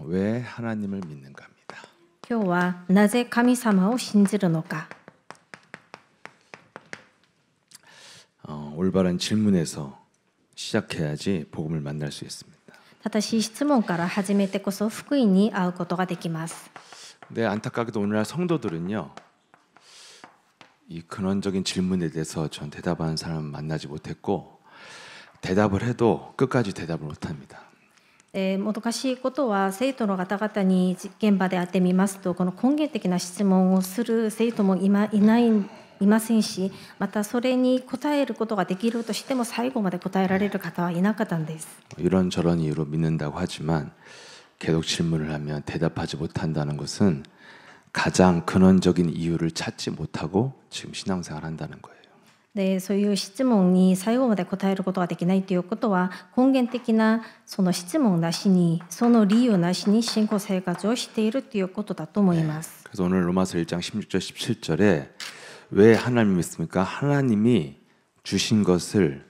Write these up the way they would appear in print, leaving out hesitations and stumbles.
왜 하나님을 믿는가입니다. 今日はなぜ神様を信じるのか。 올바른 질문에서 시작해야지 복음을 만날 수 있습니다. 正しい質問から始めてこそ福音に会うことができます。 근데 안타깝게도 오늘날 성도들은요, 이 근원적인 질문에 대해서 전 대답하는 사람을 만나지 못했고, 대답을 해도 끝까지 대답을 못합니다. もどかしいことは生徒の方々に現場で会ってみますと、この根源的な質問をする生徒もいませんし、またそれに答えることができるとしても最後まで答えられる方はいなかったんです。 이런저런 이유로 믿는다고 하지만 계속 질문을 하면 대답하지 못한다는 것은 가장 근원적인 이유를 찾지 못하고 지금 신앙생활을 한다는 거예요. でそういう質問に最後まで答えることができないということは、根源的なその質問なしに、その理由なしに信仰生活をしているということだと思います。 그래서 오늘 로마서 1장 16절 17절에 왜 하나님 믿습니까? 하나님이 주신 것을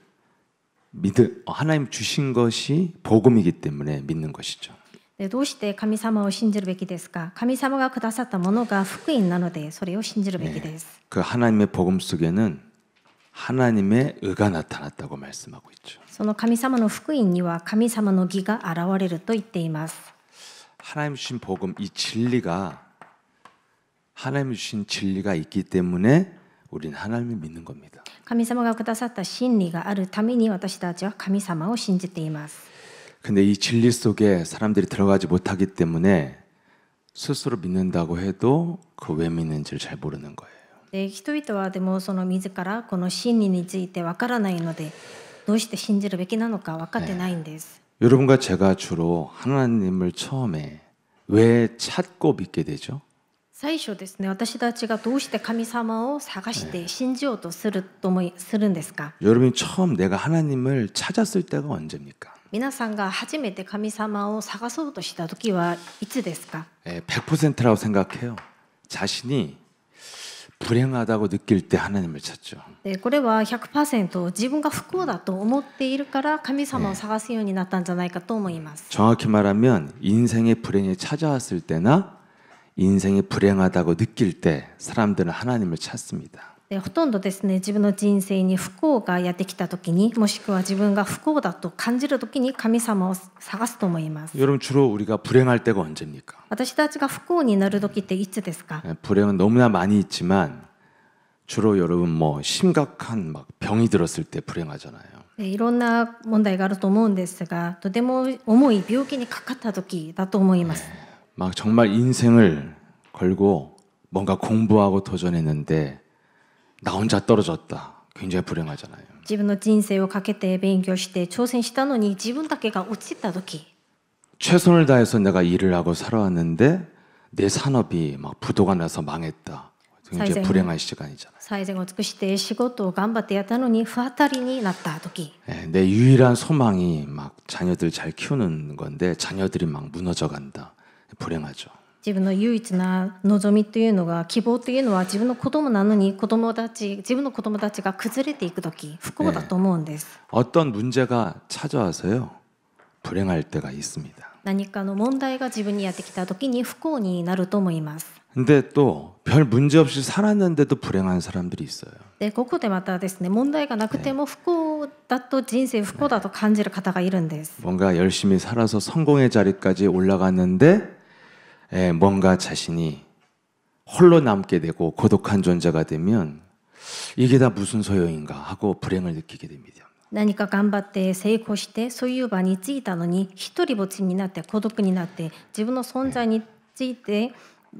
하나님 주신 것이 복음이기 때문에 믿는 것이죠. でどうして神様を信じるべきですか。神様がくださったものが福音なので、それを信じるべきです。 그 하나님의 복음 속에는 하나님의 의가 나타났다고 말씀하고 있죠. その神様の福音には神様の義が現れると言っています。 하나님 주신 복음, 이 진리가 하나님 주신 진리가 있기 때문에 우리는 하나님을 믿는 겁니다. 神様がくださった真理があるために私たちは神様を信じています。 근데 이 진리 속에 사람들이 들어가지 못하기 때문에 스스로 믿는다고 해도 그 왜 믿는지를 잘 모르는 거예요. で人々はでもその自らこの真理についてわからないので、どうして信じるべきなのか分かってないんです。 여러분과 제가 주로 하나님을 처음에 왜 찾고 믿게 되죠? 最初ですね、私たちがどうして神様を探して信じようとするんですか。 여러분이 처음 내가 하나님을 찾았을 때가 언제입니까? 皆さんが初めて神様を探そうとした時はいつですか。 100%라고 생각해요. 자신이 불행하다고 느낄 때 하나님을 찾죠. でこれは 100% 自分が不幸だと思っているから神様を探すようになったんじゃないかと思います。 정확히 말하면 인생의 불행이 찾아왔을 때나 인생이 불행하다고 느낄 때 사람들은 하나님을 찾습니다. でほとんどですね、自分の人生に不幸がやってきた時に、もしくは自分が不幸だと感じる時に神様を探すと思います。 여러분 주로 우리가 불행할 때가 언제입니까? 私たちが不幸になる時っていつですか。 불행은 너무나 많이 있지만 주로 여러분 뭐 심각한 막 병이 들었을 때 불행하잖아요. いろんな問題があると思うんですが、とても重い病気にかかった時だと思います。 막 정말 인생을 걸고 뭔가 공부하고 도전했는데 나 혼자 떨어졌다. 굉장히 불행하잖아요. 自分の人生をかけて勉強して挑戦したのに自分だけが落ちた時、 최선을 다해서 내가 일을 하고 살아왔는데 내 산업이 막 부도가 나서 망했다. 굉장히 불행한 시간이잖아요. 最善を尽くして仕事を頑張ってやったのに不当たりになった時、 내 유일한 소망이 막 자녀들 잘 키우는 건데 자녀들이 막 무너져 간다. 불행하죠. 自分の唯一な望みというのが、希望というのは自分の子供なのに自分の子供たちが崩れていく時、不幸だと思うんです。 어떤 문제가 찾아와서요. 불행할 때가 있습니다. 何かの問題が自分にやってきた時に不幸になると思います。 근데 또 별 문제 없이 살았는데도 불행한 사람들이 있어요. でここでまたですね、問題がなくても不幸だと、人生不幸だと感じる方がいるんです。 뭔가 열심히 살아서 성공의 자리까지 올라갔는데 뭔가 자신이 홀로 남게 되고 고독한 존재가 되면 이게 다 무슨 소용인가 하고 불행을 느끼게 됩니다. 何か頑張って成功してそういう場に着いたのに一人ぼっちになって孤独になって自分の存在について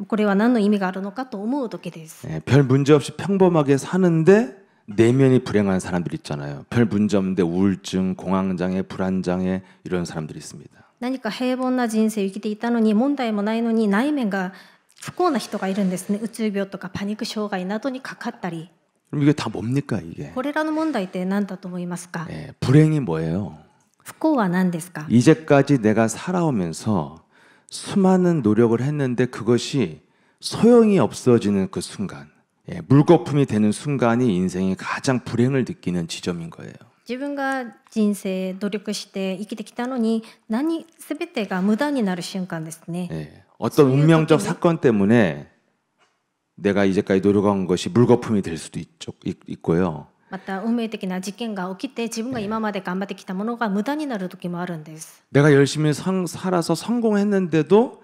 これは何の意味があるのかと思う時です。 별 문제 없이 평범하게 사는데 내면이 불행한 사람들 있잖아요. 별 문제 없는데 우울증, 공황장애, 불안장애 이런 사람들이 있습니다. 何か平凡な人生を生きていたのに問題もないのに内面が不幸な人がいるんですね。うつ病とかパニック障害などにかかったり。 그럼 이게 다 뭡니까 이게? これらの問題って何だと思いますか。 불행이 뭐예요? 不幸は何ですか。 이제까지 내가 살아오면서 수많은 노력을 했는데 그것이 소용이 없어지는 그 순간, 물거품이 되는 순간이 인생의 가장 불행을 느끼는 지점인 거예요. 自分が人生努力して生きてきたのに全てが無駄になる瞬間ですね。 예. 어떤 소유 운명적 덕분에- 사건 때문에 내가 이제까지 노력한 것이 물거품이 될 수도 있고요. また運命的な事件が起きて自分が今まで頑張ってきたものが無駄になる時もあるんです。 내가 열심히 살아서 성공했는데도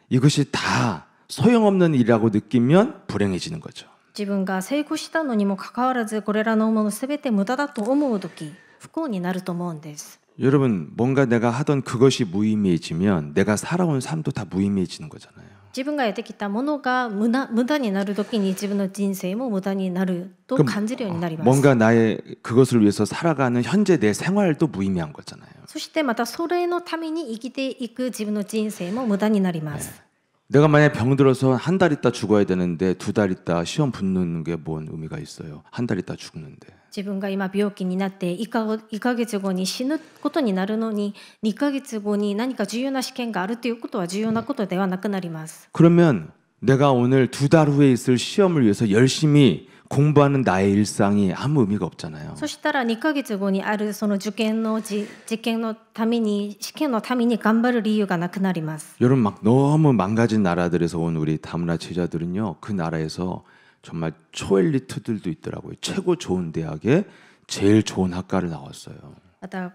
이것이 다 소용없는 일이라고 느끼면 불행해지는 거죠. 自分が成功したのにもかかわらずこれらのもの全て無駄だと思う時不幸になると思うんです。 여러분, 뭔가 내가 하던 그것이 무의미해지면 내가 살아온 삶도 다 무의미해지는 거잖아요. 自分がやってきたものが無駄になる時に自分の人生も無駄になると感じるようになります。 뭔가 나의 그것을 위해서 살아가는 현재 내 생활도 무의미한 거잖아요. そしてまたそれのために生きていく自分の人生も無駄になります。 내가 만약에 병들어서 한 달 있다 죽어야 되는데 2달 있다 시험 붙는 게 뭔 의미가 있어요. 한 달 있다 죽는데. 自分が今病気になって1ヶ月後に死ぬことになるのに2ヶ月後に何か重要な試験があるということは重要なことではなくなります。 그러면 내가 오늘 2달 후에 있을 시험을 위해서 열심히 공부하는 나의 일상이 아무 의미가 없잖아요. そしたら2ヶ月後にあるその受験の実験のために試験のために頑張る理由がなくなります。 여러분 막 너무 망가진 나라들에서 온 우리 다문화 제자들은요. 그 나라에서 정말 초엘리트들도 있더라고요. 최고 좋은 대학에 제일 좋은 학과를 나왔어요. また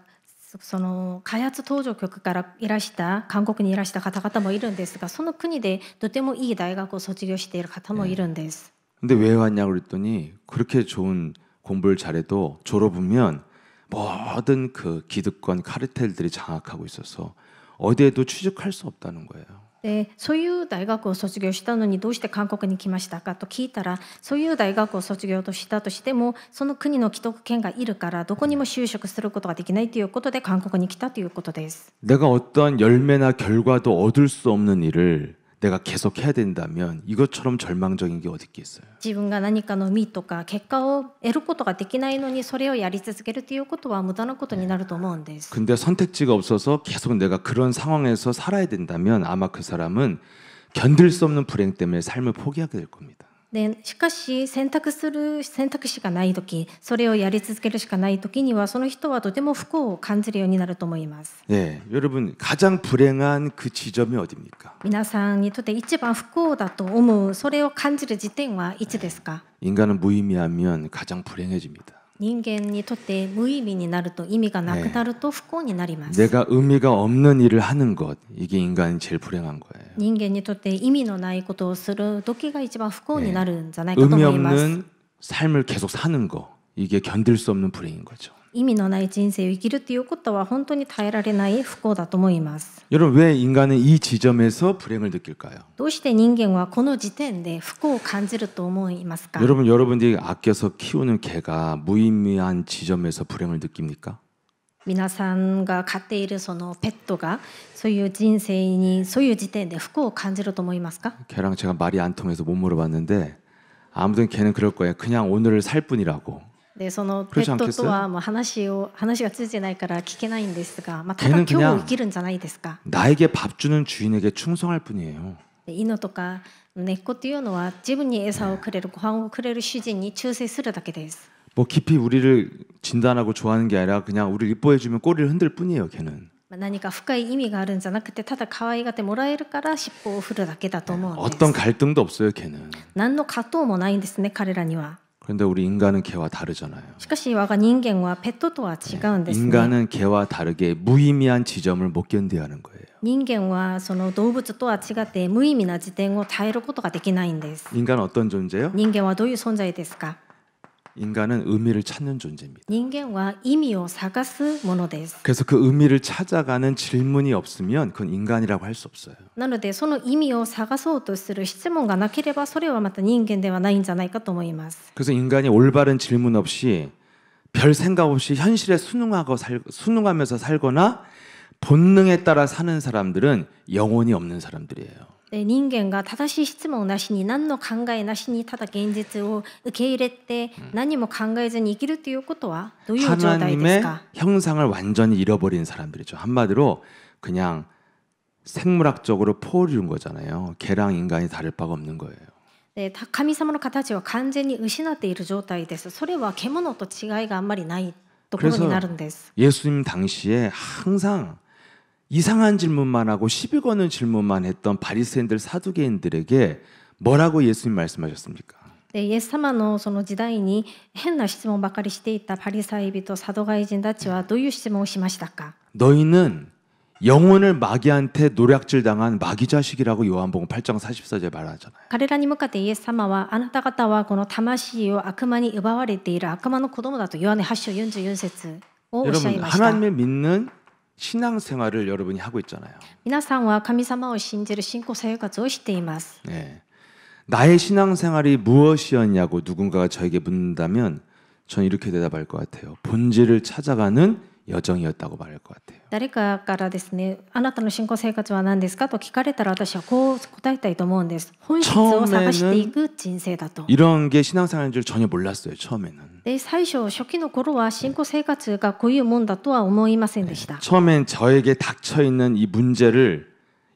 その開発途上国からいらした韓国にいらした方々もいるんですが、その国でとてもいい大学を卒業している方もいるんです。 근데 왜 왔냐고 그랬더니 그렇게 좋은 공부를 잘해도 졸업하면 모든 그 기득권 카르텔들이 장악하고 있어서 어디에도 취직할 수 없다는 거예요. でそういう大学を卒業したのにどうして韓国に来ましたかと聞いたら、そういう大学を卒業としたとしてもその国の既得権がいるからどこにも就職することができないということで韓国に来たということです。 내가 어떠한 열매나 결과도 얻을 수 없는 일을 내가 계속 해야 된다면 이것처럼 절망적인 게 어디 있겠어요. 自分が何かの実とか結果を得ることができないのにそれをやり続けるということは無駄なことになると思うんです。 근데 선택지가 없어서 계속 내가 그런 상황에서 살아야 된다면 아마 그 사람은 견딜 수 없는 불행 때문에 삶을 포기하게 될 겁니다. でしかし選択肢がない時、それをやり続けるしかない時にはその人はとても不幸を感じるようになると思います。 네, 여러분 가장 불행한 그 지점이 어디입니까? 皆さんにとって一番不幸だと思うそれを感じる時点はいつですか？ 인간은 무의미하면 가장 불행해집니다. 人間にとって無意味になると意味がなくなると不幸になります。 내가 의미가 없는 일을 하는 것 이게 인간이 제일 불행한 거예요. 人間にとって意味のないことをする時が一番不幸になるんじゃないかと 의미 思います。 없는 삶을 계속 사는 거 이게 견딜 수 없는 불행인 거죠. 意味のない人生を生きるということは本当に耐えられない不幸だと思います。 여러분 왜 인간은 이 지점에서 불행을 느낄까요? どうして人間はこの時点で不幸を感じると思いますか？ 여러분들이 아껴서 키우는 개가 무의미한 지점에서 불행을 느낍니까? 皆さんが飼っているそのペットがそういう人生にそういう時点で不幸を感じると思いますか？ 걔랑 제가 말이 안 통해서 못 물어봤는데 아무튼 걔는 그럴 거예요. 그냥 오늘을 살 뿐이라고. でそのペットとはもう話が通じないから聞けないんですが、ただ今日を生きるんじゃないですか。 나에게 밥 주는 주인에게 충성할 뿐이에요. で犬とか猫っていうのは自分に餌をくれるご飯をくれる主人に忠誠するだけです。 뭐 깊이 우리를 진단하고 좋아하는 게 아니라 그냥 우리를 이뻐해주면 꼬리를 흔들 뿐이에요. 걔는. 何か深い意味があるんじゃなくてただ可愛がってもらえるから尻尾を振るだけだと思うんです。 어떤 갈등도 없어요. 걔는. 何の葛藤もないんですね、彼らには。 그런데 우리 인간은 개와 다르잖아요. しかし我が人間はペットとは違うんですね。 인간은 개와 다르게 무의미한 지점을 못 견뎌야 하는 거예요. 人間はその動物とは違って無意味な時点を耐えることができないんです。 인간은 어떤 존재예요? 人間はどういう存在ですか？ 인간은 의미를 찾는 존재입니다. 人間は意味を探すものです。 그래서 그 의미를 찾아가는 질문이 없으면 그건 인간이라고 할 수 없어요. なのでその意味を探そうとする質問がなければそれはまた人間ではないんじゃないかと思います。 그래서 인간이 올바른 질문 없이 별 생각 없이 현실에 순응하면서 살거나 본능에 따라 사는 사람들은 영혼이 없는 사람들이에요. で人間が正しい質問なしに何の考えなしにただ現実を受け入れて何も考えずに生きるということはどういう状態です 하나님의 か？ 형상을 완전히 잃어버린 사람들이죠. 한마디로 그냥 생물학적으로 포유류인 거잖아요. 개랑 인간이 다를 바가 없는 거예요. で神様の形を完全に失っている状態です。それは獣と違いがあんまりない。ところになるんです。 예수님 당시에 항상 이상한 질문만 하고 시비 거는 질문만 했던 바리새인들 사두개인들에게 뭐라고 예수님 말씀하셨습니까? でイエス様のその時代に変な質問ばかりしていたパリサイ人サドガイ人たちはどういう質問をしましたか？ 너희는 영혼을 마귀한테 노략질 당한 마귀 자식이라고 요한복음 8장 44절에 말하잖아요. 彼らに向かってイエス様はあなた方はこの魂を悪魔に奪われている悪魔の子供だとヨハネ8章44節をおっしゃい 여러분 ました。 하나님을 믿는 신앙생활을 여러분이 하고 있잖아요. 皆さんは神様を信じる信仰生活をしています。 네. 나의 신앙생활이 무엇이었냐고 누군가가 저에게 묻는다면 저는 이렇게 대답할 것 같아요. 본질을 찾아가는 여정이었다고 말할 것 같아요. 誰かからですね、あなたの信仰生活は何ですかと聞かれたら私はこう答えたいと思うんです。本質を探していく人生だと。 이런 게 신앙생활인 줄 전혀 몰랐어요. 처음에는. で最初初期の頃は信仰生活がこういうもんだとは思いませんでした。 처음엔 저에게 닥쳐 있는 이 문제를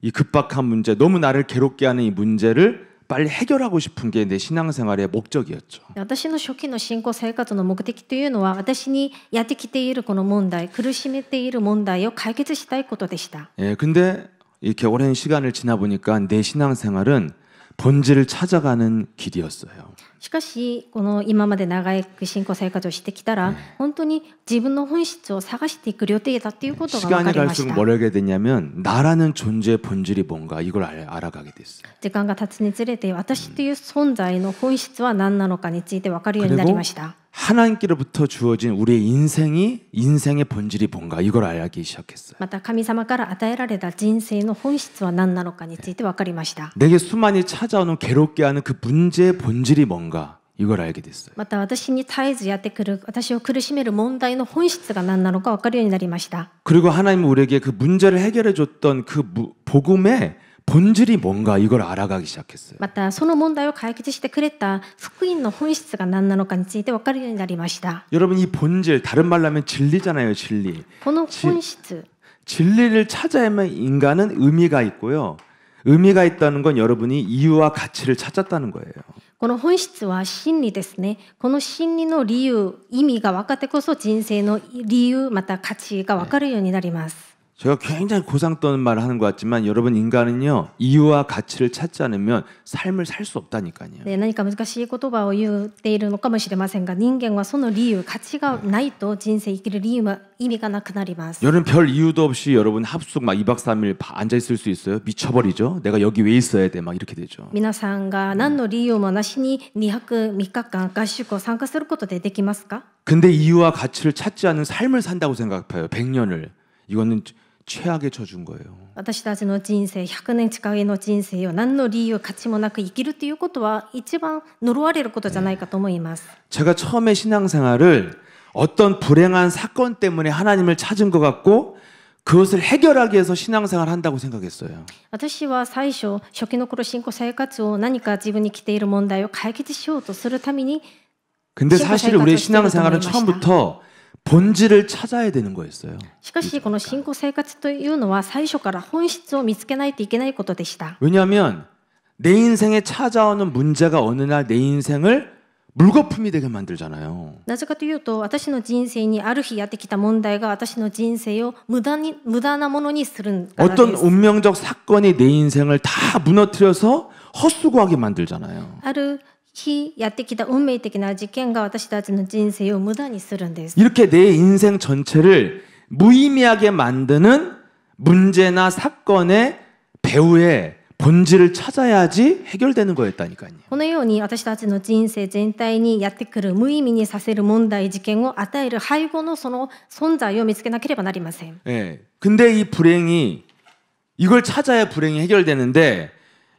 이 급박한 문제, 너무 나를 괴롭게 하는 이 문제를 빨리 해결하고 싶은 게 내 신앙생활의 목적이었죠. 私の初期の信仰生活の目的というのは私にやってきているこの問題、苦しめている問題を解決したいことでした。 예, 근데 이렇게 오랜 시간을 지나 보니까 내 신앙생활은 본질을 찾아가는 길이었어요. しかしこの今まで長く信仰生活をしてきたら、本当に自分の本質を探していく予定だということが分か 시간이 りまし 갈수록 た。 뭘 알게 됐냐면 나라는 존재의 본질이 뭔가 이걸 알아가게 됐어요. 時間が経つにつれて私という存在の本質は何なのかについて分かるようになりました。 하나님께로부터 주어진 우리의 인생의 본질이 뭔가 이걸 알기 시작했어요. また神様から与えられた人生の本質は何なのかについて分かりました。 내게 수많이 찾아오는 괴롭게 하는 그 문제의 본질이 뭔가 이걸 알게 됐어요. また私に絶えずやってくる私を苦しめる問題の本質が何なのか分かるようになりました。 그리고 하나님은 우리에게 그 문제를 해결해 줬던 그 복음의 본질이 뭔가 이걸 알아가기 시작했어요. またその問題を解決してくれた福音の本質が何なのかについて分かるようになりました。 여러분 이 본질 다른 말로 하면 진리잖아요. 진리. この本質 진리를 찾아야만 인간은 의미가 있고요. 의미가 있다는 건 여러분이 이유와 가치를 찾았다는 거예요. この本質は真理ですね。この真理の理由、意味が分かってこそ人生の理由また価値が分かるようになります。 제가 굉장히 고상 떠는 말을 하는 것 같지만 여러분 인간은요 이유와 가치를 찾지 않으면 삶을 살 수 없다니까요. で何か難しい言葉を言っているのかもしれませんが、人間はその理由、価値がないと人生生きる理由は意味がなくなります。 여러분 별 이유도 없이 여러분 합숙 막 2박 3일 앉아 있을 수 있어요? 미쳐버리죠. 내가 여기 왜 있어야 돼? 막 이렇게 되죠. 皆さんが何の理由もなしに2泊3日間合宿を参加することでできますか？ 근데 이유와 가치를 찾지 않은 삶을 산다고 생각해요. 100년을. 이거는 최악의 저주인 거예요. 私たちの人生100年近いの人生を何の理由価値もなく生きるということは一番呪われることじゃないかと思います。 제가 처음에 신앙생활을 어떤 불행한 사건 때문에 하나님을 찾은 것 같고 그것을 해결하기 위해서 신앙생활을 한다고 생각했어요. 私は最初初期の頃信仰生活を何か自分に来ている問題を解決しようとするために 근데 사실 우리의 신앙생활은 처음부터 본질을 찾아야 되는 거였어요. しかしこの信仰生活というのは最初から本質を見つけないといけないことでした。 왜냐하면 내 인생에 찾아오는 문제가 어느 날 내 인생을 물거품이 되게 만들잖아요. なぜかというと私の人生にある日やってきた問題が私の人生を無駄なものにするからです。 어떤 운명적 사건이 내 인생을 다 무너뜨려서 헛수고하게 만들잖아요. ある日やってきた運命的な事件が私たちの人生を無駄にするんです。 이렇게 내 인생 전체를 무의미하게 만드는 문제나 사건의 배후에 본질을 찾아야지 해결되는 거였다니까요. このように私たちの人生全体にやってくる無意味にさせる問題事件を与える背後のその存在を見つけなければなりません。 예. 근데 이 불행이 이걸 찾아야 불행이 해결되는데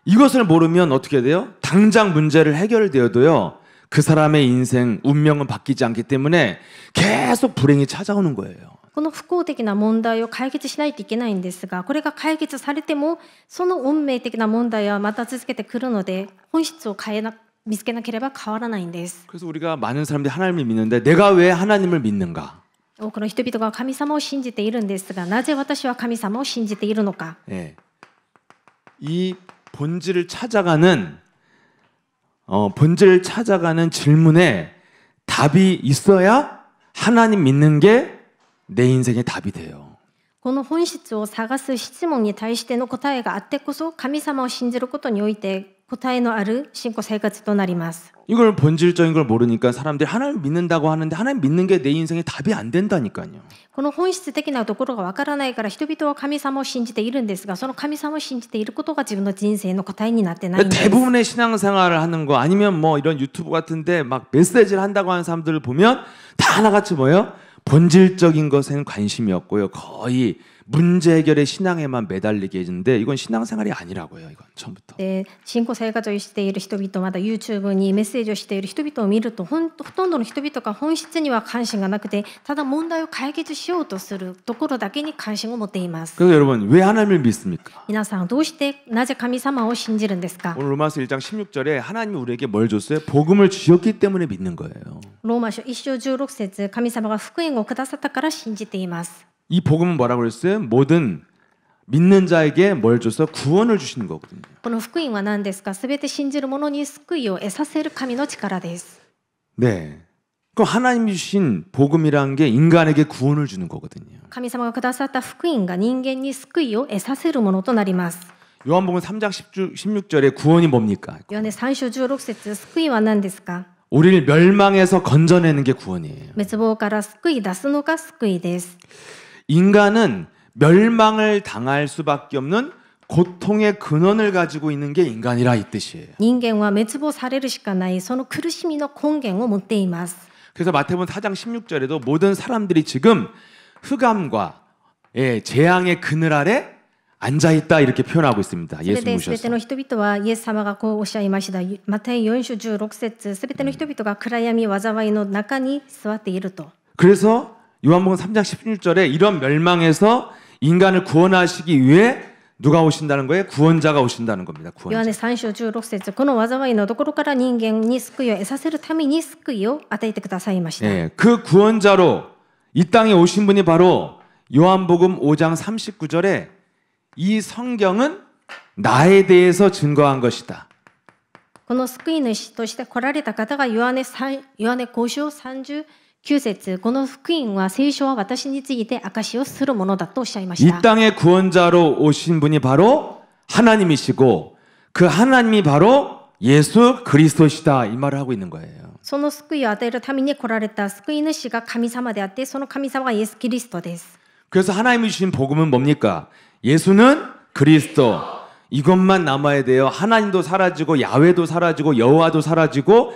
이것을 모르면 어떻게 돼요? 당장 문제를 해결되어도요. 그 사람의 인생 운명은 바뀌지 않기 때문에 계속 불행이 찾아오는 거예요. この不幸的な問題を解決しないといけないんですが、これが解決されてもその運命的な問題はまた続けてくるので本質を見つけなければ変わらないんです。 그래서 우리가 많은 사람들이 하나님을 믿는데 내가 왜 하나님을 믿는가? 多くの人々が神様を信じているんですが、なぜ私は神様を信じているのか。 예. 이 본질을 찾아가는 본질을 찾아가는 질문에 답이 있어야 하나님 믿는 게 내 인생의 답이 돼요. この本質を探す質問に対しての答えがあってこそ神様を信じることにおいて答えのある信仰生活となります。 이걸 본질적인 걸 모르니까 사람들이 하나님 믿는다고 하는데 하나님 믿는 게 내 인생의 답이 안 된다니까요. この本質的なところがわからないから人々は神様を信じているんですが、その神様を信じていることが自分の人生の答えになってないんです。 대부분의 신앙생활을 하는 거 아니면 뭐 이런 유튜브 같은데 막 메시지를 한다고 하는 사람들을 보면 다 하나같이 뭐예요? 본질적인 것에는 관심이 없고요. 거의 문제 해결의 신앙에만 매달리게 해주는데 이건 신앙생활이 아니라고요. 이건 처음부터. で信仰生活をしている人々、また YouTube にメッセージをしている人々を見るとほとんどの人々が本質には関心がなくて、ただ問題を解決しようとするところだけに関心を持っています。 그래서 여러분 왜 하나님을 믿습니까? 皆さんどうしてなぜ神様を信じるんですか？ 오늘 로마서 1장 16절에 하나님이 우리에게 뭘 줬어요? 복음을 주셨기 때문에 믿는 거예요. ローマ書1章16節、神様が福音をくださったから信じています。 이 복음은 뭐라고 그랬어요? 모든 믿는 자에게 뭘 줘서 구원을 주시는 거거든요. この福音は何ですか？すべて信じる者に救いを得させる神の力です。 네. 그럼 하나님이 주신 복음이라는 게 인간에게 구원을 주는 거거든요. 神様がくださった福音が人間に救いを得させるものとなります。 요한복음 3장 16절에 구원이 뭡니까? ヨハネ3章16節、救いは何ですか？ 우리를 멸망에서 건져내는 게 구원이에요. 滅亡から救い出すのが救いです。 인간은 멸망을 당할 수밖에 없는 고통의 근원을 가지고 있는 게 인간이라 이 뜻이에요. 人間は滅亡されるしかないその苦しみの根源を持っています。 그래서 마태복음 4장 16절에도 모든 사람들이 지금 흑암과 재앙의 그늘 아래 앉아 있다 이렇게 표현하고 있습니다. それ 예수 で全て 모셔서. の人々はイエス様がこうおっしゃいました。マタイ4章16節、すべての人々が暗闇災いの中に座っていると。 그래서 요한복음 3장 16절에 이런 멸망에서 인간을 구원하시기 위해 누가 오신다는 거예요? 구원자가 오신다는 겁니다. ヨハネ 구원자. 3章16節、この災いのところから人間に救いを得させるために救いを与えてくださいました。 예, 그 구원자로 이 땅에 오신 분이 바로 요한복음 5장 39절에 이 성경은 나에 대해서 증거한 것이다. この救い主として来られた方がヨハネ5章39節、この福音は聖書は私について証しをするものだとおっしゃいまし 이 た。 땅의 구원자로 오신 분이 바로 하나님이시고 그 하나님이 바로 예수 그리스도시다 이 말을 하고 있는 거예요. その救いを与えるために来られた救い主が神様であって、その神様がイエス・キリストです。 그래서 하나님이 주신 복음은 뭡니까? 예수는 그리스도. 이것만 남아야 돼요. 하나님도 사라지고 야훼도 사라지고 여호와도 사라지고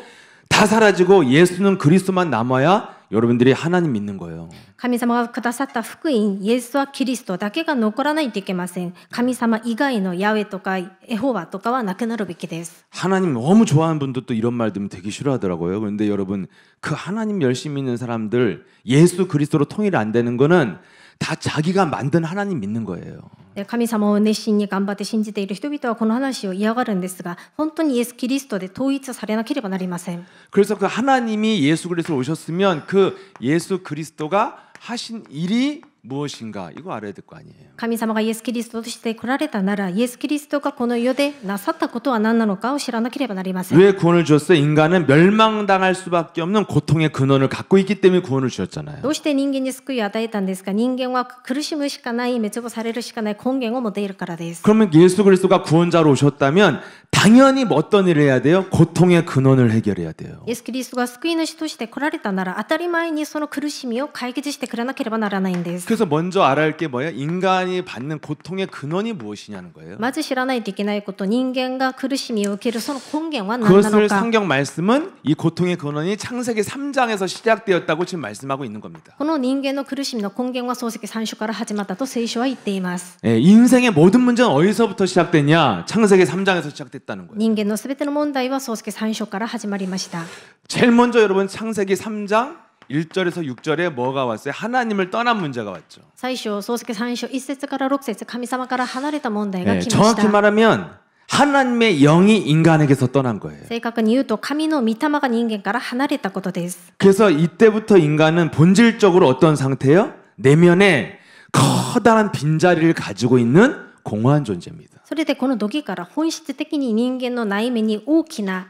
다 사라지고 예수는 그리스도만 남아야 여러분들이 하나님 믿는 거예요. 神様がくださった福音、イエスはキリストだけが残らないといけません。神様以外のヤウェとかエホバとかはなくなるべきです。 하나님 너무 좋아하는 분들도 이런 말 들으면 되게 싫어하더라고요. 그런데 여러분 그 하나님 열심히 믿는 사람들 예수 그리스도로 통일 안 되는 거는 다 자기가 만든 하나님 믿는 거예요. 神様を熱心に頑張って信じている人々はこの話を嫌がるんですが、本当にイエス・キリストで統一されなければなりません。 그래서 그 하나님이 예수 그리스도 오셨으면 그 예수 그리스도가 하신 일이 무엇인가 이거 알아야 될 거 아니에요. 神様がイエス・キリストとして来られたなら、イエス・キリストがこの世でなさったことは何なのかを知らなければなりません。 왜 구원을 주셨어요? 인간은 멸망당할 수밖에 없는 고통의 근원을 갖고 있기 때문에 구원을 주셨잖아요. どうして人間に救いを与えたんですか？人間は苦しむしかない、滅亡されるしかない根源を持っているからです。 그러면 예수 그리스도가 구원자로 오셨다면 당연히 뭐 어떤 일을 해야 돼요? 고통의 근원을 해결해야 돼요. イエス・キリストが救い主として来られたなら、当たり前にその苦しみを解決してくれなければならないんです。 그래서 먼저 알아야 할 게 뭐예요? 인간이 받는 고통의 근원이 무엇이냐는 거예요. まず知らないといけないこと、人間が苦しみを受けるその根源は何な 그것을 のか。 성경 말씀은 이 고통의 근원이 창세기 3장에서 시작되었다고 지금 말씀하고 있는 겁니다. この人間の苦しみの根源は創世記3章から始まったと聖書は言っています。 예, 인생의 모든 문제는 어디서부터 시작됐냐? 창세기 3장에서 시작됐다는 거예요. 人間のすべての問題は創世記3章から始まりました。 제일 먼저 여러분 창세기 3장 1절에서 6절에 뭐가 왔어요? 하나님을 떠난 문제가 왔죠. 最初、創世記3章1節から6節、神様から離れた問題が 예, 来まし 정확히 た。 말하면 하나님의 영이 인간에게서 떠난 거예요. 正確に言うと、神の御霊が人間から離れたことです。 그래서 이때부터 인간은 본질적으로 어떤 상태예요? 내면에 커다란 빈자리를 가지고 있는 공허한 존재입니다. それでこの時から本質的に人間の内面に大きな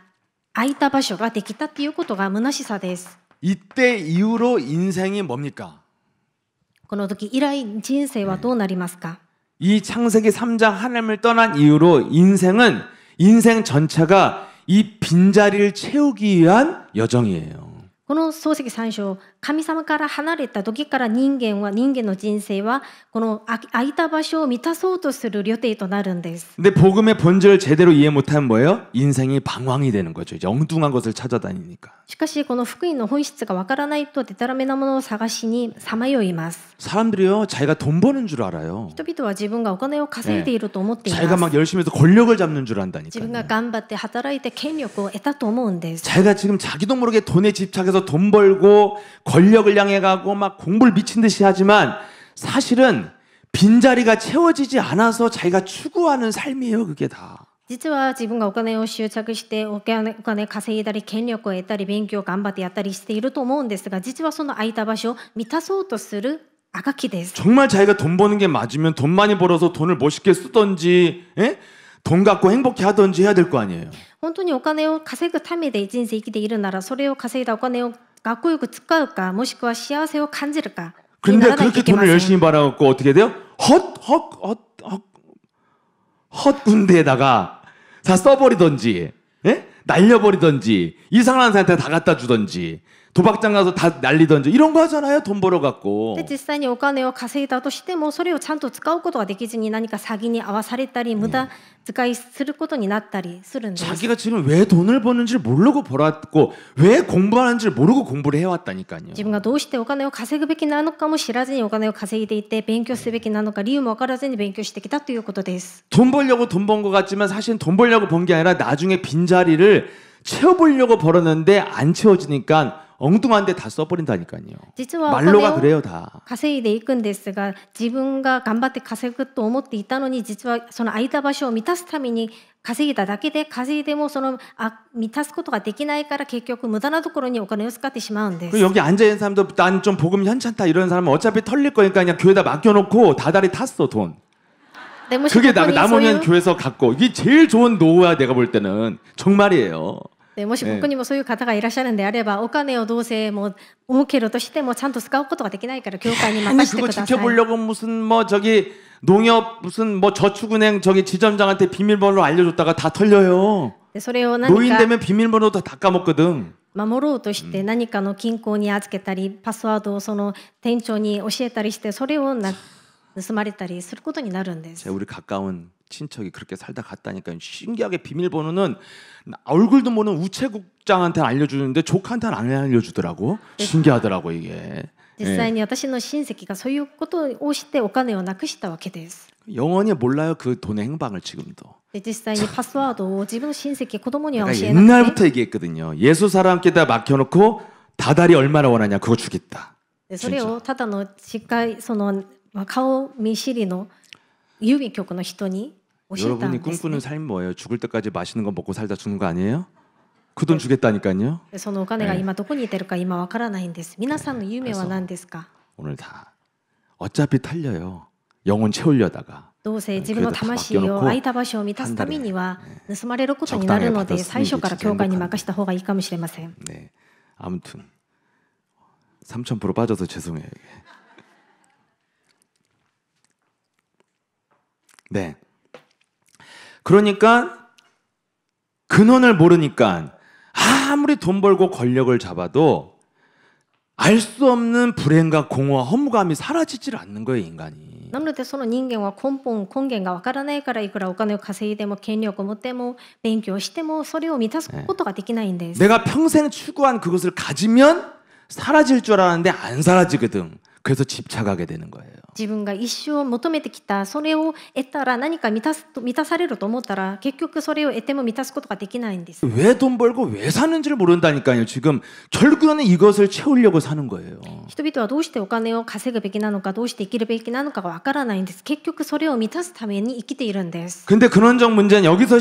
空いた場所ができたっていうことが虚しさです。 이때 이후로 인생이 뭡니까? この時以来人生はどうなりますか？ 이 창세기 3장 하나님을 떠난 이후로 인생 전체가 이 빈자리를 채우기 위한 여정이에요. この創世記3章、神様から離れた時から人間の人生はこの空いた場所を満たそうとする旅程となるんです。 근데 복음의 본질을 제대로 이해 못하면 뭐예요? 인생이 방황이 되는 거죠. 이제 엉뚱한 것을 찾아다니니까. しかしこの福音の本質がわからないとデタラメなものを探しにさまよいます。 사람들이요, 자기가 돈 버는 줄 알아요. 人々は自分がお金を稼いでいると思っています。 자기가 막 열심히 해서 권력을 잡는 줄 自分が 안다니까요. 頑張って働いて権力を得たと思うんです。 자기가 지금 자기도 모르게 돈에 집착해서 돈 벌고 권력을 향해 가고 막 공부를 미친 듯이 하지만 사실은 빈자리가 채워지지 않아서 자기가 추구하는 삶이에요, 그게 다. 実は自分がお金を執着してお金稼いだり権力を得たり勉強を頑張ってやったりしていると思うんですが、実はその空いた場所を満たそうとするあがきです。 정말 자기가 돈 버는 게 맞으면 돈 많이 벌어서 돈을 멋있게 쓰던지, 돈 갖고 행복해 하던지 해야 될 거 아니에요. 本当にお金を稼ぐためで人生生きているなら、それを稼いだお金をかっこよく使うか、もしくは幸せを感じるかにな 근데 らないと 그렇게 いけま 돈을 せん。 열심히 벌어갖고 어떻게 돼요? 헛 군대에다가 다 써버리던지, 날려버리던지, 이상한 사람한테 다 갖다 주던지, 도박장 가서 다 날리던지 이런 거 하잖아요. 돈 벌어갖고. で実際にお金を稼いだとしても、それをちゃんと使うことができずに何か詐欺に遭わされたり、無駄遣いすることになったりするんです。 자기가 지금 왜 돈을 버는지를 모르고 벌었고 왜 공부하는지를 모르고 공부를 해왔다니까요. 自分がどうしてお金を稼ぐべきなのかも知らずにお金を稼いでいて、勉強すべきなのか理由も分からずに勉強してきたということです。 돈 벌려고 돈 번 것 같지만 사실 돈 벌려고 번 게 아니라 나중에 빈자리를 채워보려고 벌었는데 안 채워지니까 엉뚱한 데 다 써버린다니까요. 実はお 말로가 金を 그래요 다. 稼いでいくんですが、自分が頑張って稼ぐと思っていたのに、実はその空いた場所を満たすために稼いだだけで、稼いでも満たすことができないから、結局無駄なところにお金を使ってしまうんです。 그리고 여기 앉아있는 사람도 난 좀 복음 현찮다 이런 사람은 어차피 털릴 거니까 그냥 교회에다 맡겨놓고 다달이 탔어 돈. でもしこ 그게 こにそういう 남으면 교회에서 갖고 이게 제일 좋은 노후야 내가 볼 때는 정말이에요. でもしここにもそういう方がいらっしゃるんであれば、お金をどうせもう儲けるとしてもちゃんと使うことができないから教会に 아니 任せて 그거 ください。 지켜보려고 무슨 뭐 저기 농협 무슨 뭐 저축은행 저기 지점장한테 비밀번호 알려줬다가 다 털려요. でそれを何 노인 か 되면 비밀번호도 다 까먹거든. 守ろうとして何かの金庫に預けたり、パスワードをその店長に教えたりして、それを盗まれたりすることになるんです。 제가 우리 가까운 친척이 그렇게 살다 갔다니까 신기하게 비밀번호는 얼굴도 모르는 우체국장한테 알려주는데 조카한테는 안 알려주더라고. 신기하더라고 이게. 実際に私の親戚がそういうことをしてお金をなくしたわけです。 영원히 몰라요 그 돈의 행방을 지금도. で実際にパスワードを自分の親戚、子供には 내가 教えなくて、 옛날부터 얘기했거든요. 예수 사람께다 맡겨놓고 다달이 얼마나 원하냐 그거 주겠다. でそれをただの近いその顔見知りの郵便局の人に教えたん 여러분이 です、 꿈꾸는 ね。 삶이 뭐예요? 죽을 때까지 맛있는 거 먹고 살다 죽는 거 아니에요? 그 돈 주겠다니까요. でそのお金が今どこにいてるか今わからないんです。皆さんの夢は何ですか？ 오늘 다 어차피 탈려요. 영혼 채우려다가. どうせ自分の魂を空いた場所を満たすためには盗まれることになるので、最初から教会に任せた方がいいかもしれません。 네. 아무튼 3000% 빠져서 죄송해요. 이게. 네. 그러니까 근원을 모르니까 아무리 돈 벌고 권력을 잡아도 알 수 없는 불행과 공허와 허무감이 사라지질 않는 거예요, 인간이. なのでその人間は根源がわからないから、いくらお金を稼いでも権力を持っても勉強してもそれを満たすことができないんです。 내가 평생 추구한 그것을 가지면 사라질 줄 알았는데 안 사라지거든. 그래서 집착하게 되는 거예요. 自分が一生求めてきたそれを得たら何か満たされると思ったら、結局それを得ても満たすことができないんです。 왜 돈 벌고 왜 사는지를 모른다니까요. 지금 결국에는 이것을 채우려고 사는 거예요. 人々はどうしてお金を稼ぐべきなのか、どうして生きるべきなのかがわからないんです。結局それを満たすために生きているんです。 근데 근원적 문제는 여기서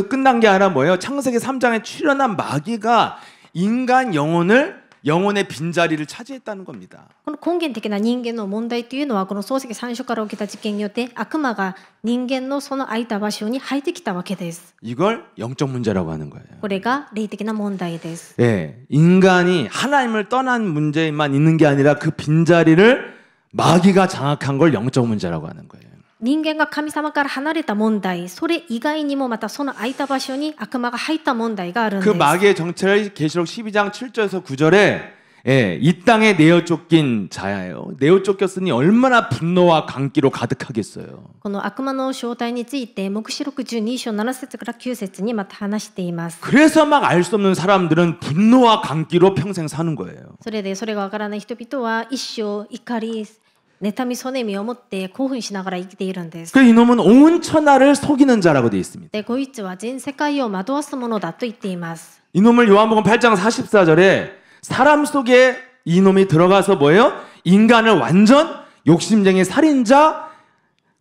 끝난 게 아니라 뭐예요? 창세기 3장에 출현한 마귀가 인간 영혼을 영혼의 빈자리를 차지했다는 겁니다. この根源的な人間の問題というのはこの漱石三書から起きた事件によって悪魔が人間のその空いた場所に入ってきたわけです。 이걸 영적 문제라고 하는 거예요. これが霊的な問題です。 예, 인간이 하나님을 떠난 문제만 있는 게 아니라 그 빈자리를 마귀가 장악한 걸 영적 문제라고 하는 거예요. 人間が神様から離れた問題、それ以外にもまたその空いた場所に悪魔が入った問題があるんで 그 す。 마귀의 정체를 계시록 12장 7절에서 9절에 예, 이 땅에 내어 쫓긴 자예요. 내어 쫓겼으니 얼마나 분노와 강기로 가득하겠어요. この悪魔の正体について黙示録12章7節から9節にまた話しています。 그래서 막 알 수 없는 사람들은 분노와 강기로 평생 사는 거예요. それでそれがわからない人々は一生怒り、妬み、そねみを持って興奮しながら生きているんです。 그 이놈은 온 천하를 속이는 자라고 되어 있습니다. で、こいつは全世界を惑わすものだと言っています。 이놈을 요한복음 8장 44절에 사람 속에 이놈이 들어가서 뭐예요? 인간을 완전 욕심쟁이 살인자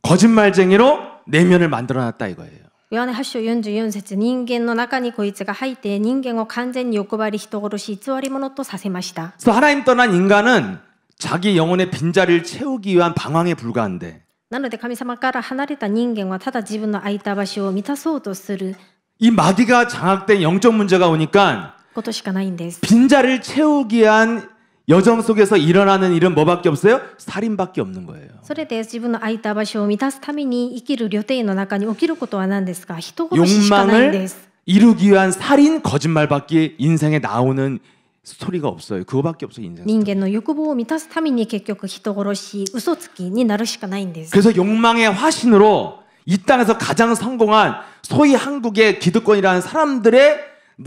거짓말쟁이로 내면을 만들어놨다 이거예요. ヨハネ8章44節、人間の中にこいつが入って人間を完全に欲張り、人殺し、偽り者とさせました。 그래서 하나님 떠난 인간은 자기 영혼의 빈자리를 채우기 위한 방황에 불과한데 なので神様から離れた人間はただ自分の空いた場所を満たそうとする 이 마귀가 장악된 영적 문제가 오니까 ことしかないんです。 빈자리를 채우기 위한 여정 속에서 일어나는 일은 뭐밖에 없어요? 살인밖에 없는 거예요. それで自分の空いた場所を満たすために生きる旅程の中に起きることは何ですか？人殺ししかないんです。 욕망을 이루기 위한 살인 거짓말밖에 인생에 나오는 스토리가 없어요. 그거밖에 없어요. 인생. 人間の欲望を満たすために結局人殺し、嘘つきになるしかないんです。 그래서 욕망의 화신으로 이 땅에서 가장 성공한 소위 한국의 기득권이라는 사람들의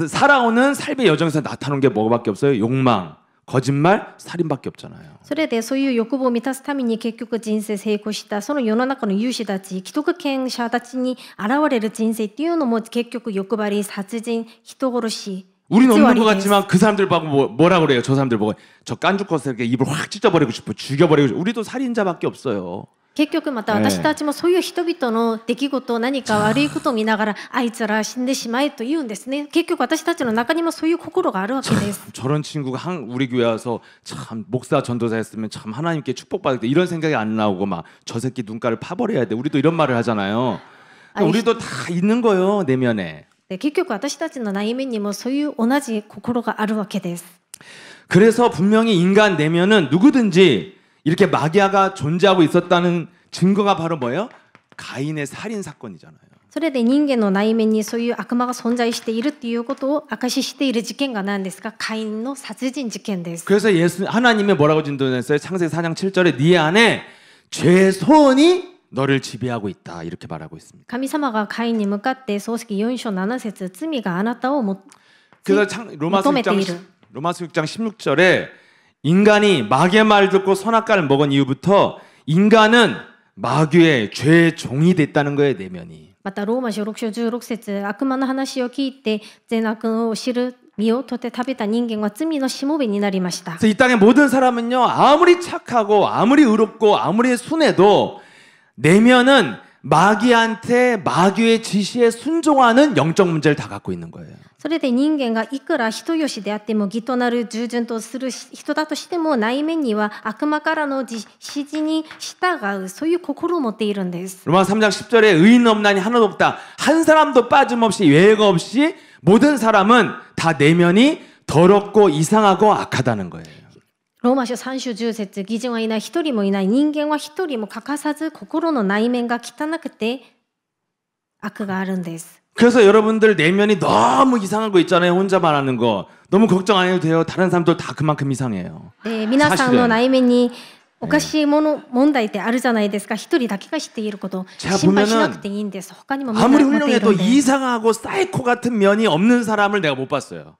살아오는 삶의 여정에서 나타나는 게 뭐밖에 없어요? 욕망, 거짓말, 살인밖에 없잖아요. それでそういう欲望を満たすために結局人生成功したその世の中の有志たち、既得権者たちに現れる人生っていうのも結局欲張り、殺人、人殺し。 우리는 없는 것 같지만 그 사람들 보고 뭐라고 그래요? 저 사람들 보고 저 깐죽거스럽게 입을 확 찢어버리고 싶어, 죽여버리고 싶어. 우리도 살인자밖에 없어요. 結局また私たちもそういう人々の出来事、何か悪いことを見ながらあいつら死んでしまえと言うんですね。結局私たちの中にもそういう心があるわけです。 저런 친구가 우리 교회 와서 참 목사 전도사 했으면 참 하나님께 축복받을 때 이런 생각이 안 나오고 막 저 새끼 눈가를 파버려야 돼. 우리도 이런 말을 하잖아요. 우리도 다 있는 거예요, 내면에. 結局私たちの内面にもそういう同じ心があるわけです。 그래서 분명히 인간 내면은 누구든지 이렇게 마귀아가 존재하고 있었다는 증거가 바로 뭐예요? 가인의 살인 사건이잖아요. それで人間の内面にそういう悪魔が存在しているっていうことを証ししている事件が何ですか？カインの殺人事件です。 그래서 하나님이 뭐라고 진도했어요? 창세기 4장 7절에 네 안에 죄의 소원이 너를 지배하고 있다 이렇게 말하고 있습니다. 神様がカインに向かって創世記4章7節、罪があなたを그래서 로마서 6장 16절에 인간이 마귀의 말을 듣고 선악과를 먹은 이후부터 인간은 마귀의 죄의 종이 됐다는 거예요, 내면이. またローマ書6章16節、悪魔の話を聞いて善悪を知る実を取って食べた人間は罪のしもべになりました。 그래서 이 땅의 모든 사람은요, 아무리 착하고 아무리 의롭고 아무리 순해도 내면은 마귀한테 마귀의 지시에 순종하는 영적 문제를 다 갖고 있는 거예요. それで人間がいくら人よしであっても義となる従順とする人だとしても内面には悪魔からの指示に従うそういう心を持っているんです。 로마 3장 10절에 의인 없나니 하나도 없다. 한 사람도 빠짐없이 예외가 없이 모든 사람은 다 내면이 더럽고 이상하고 악하다는 거예요. ローマ書3章10節、義人はいない、一人もいない、人間は一人も欠かさず心の内面が汚くて悪があるんです。 그래서 여러분들 내면이 너무 이상한 거 있잖아요. 혼자만 하는 거. 너무 걱정 안 해도 돼요. 다른 사람들 다 그만큼 이상해요. 皆さんの内面におかしいもの問題ってあるじゃないですか。一人だけが知っていること、心配しなくていいんです。他にもみんな 아무리 持っているん 훌륭해도 です。 이상하고 사이코 같은 면이 없는 사람을 내가 못 봤어요.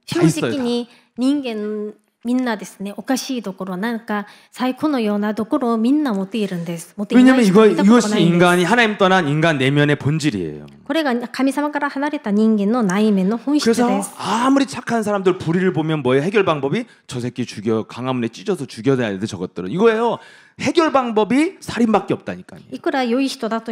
正直に人間みんなですね、おかしいところ、なんか最高のようなところをみんな持っているんです。持っていない 왜냐면 人は見たことが 이것이 ないんです。 인간이 하나님 떠난 인간 내면의 본질이에요. これが神様から離れた人間の内面の本質 그래서 です。 아무리 착한 사람들 불의를 보면 뭐예요? 해결 방법이 저 새끼 죽여, 강화문에 찢어서 죽여야 돼 저것들은. 이거예요. 해결 방법이 살인밖에 없다니까요. いくら良い人だと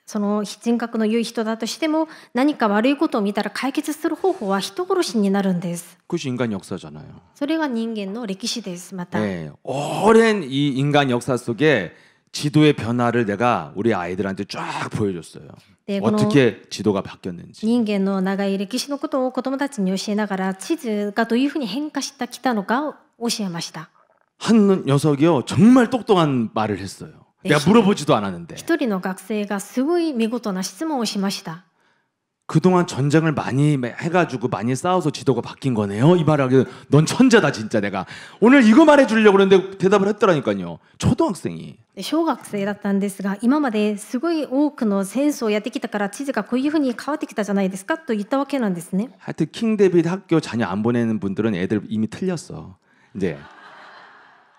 その人格の良い人だとしても何か悪いことを見たら解決する方法は人殺しになるんです。 그것이 인간 역사잖아요. それが人間の歴史です。また 네, 오랜 이 인간 역사 속에 지도의 변화를 내가 우리 아이들한테 쫙 보여줬어요. 네, 어떻게 지도가 바뀌었는지. 人間の長い歴史のことを子どもたちに教えながら地図がどういうふうに変化してきたのかを教えました。 한 녀석이요 정말 똑똑한 말을 했어요. 내가 물어보지도 않았는데. 一人の学生がすごい見事な質問をしました。 그동안 전쟁을 많이 해가지고 많이 싸워서 지도가 바뀐 거네요. 이 말을 하기도 넌 천재다 진짜. 내가 오늘 이거 말해주려고 그랬는데 대답을 했더라니까요. 초등학생이. 小学生だったんですが、今まですごい多くの戦争をやってきたから地図がこういうふうに変わってきたじゃないですかと言ったわけなんですね。 하여튼 킹 데비드 학교 자녀 안 보내는 분들은 애들 이미 틀렸어. 이제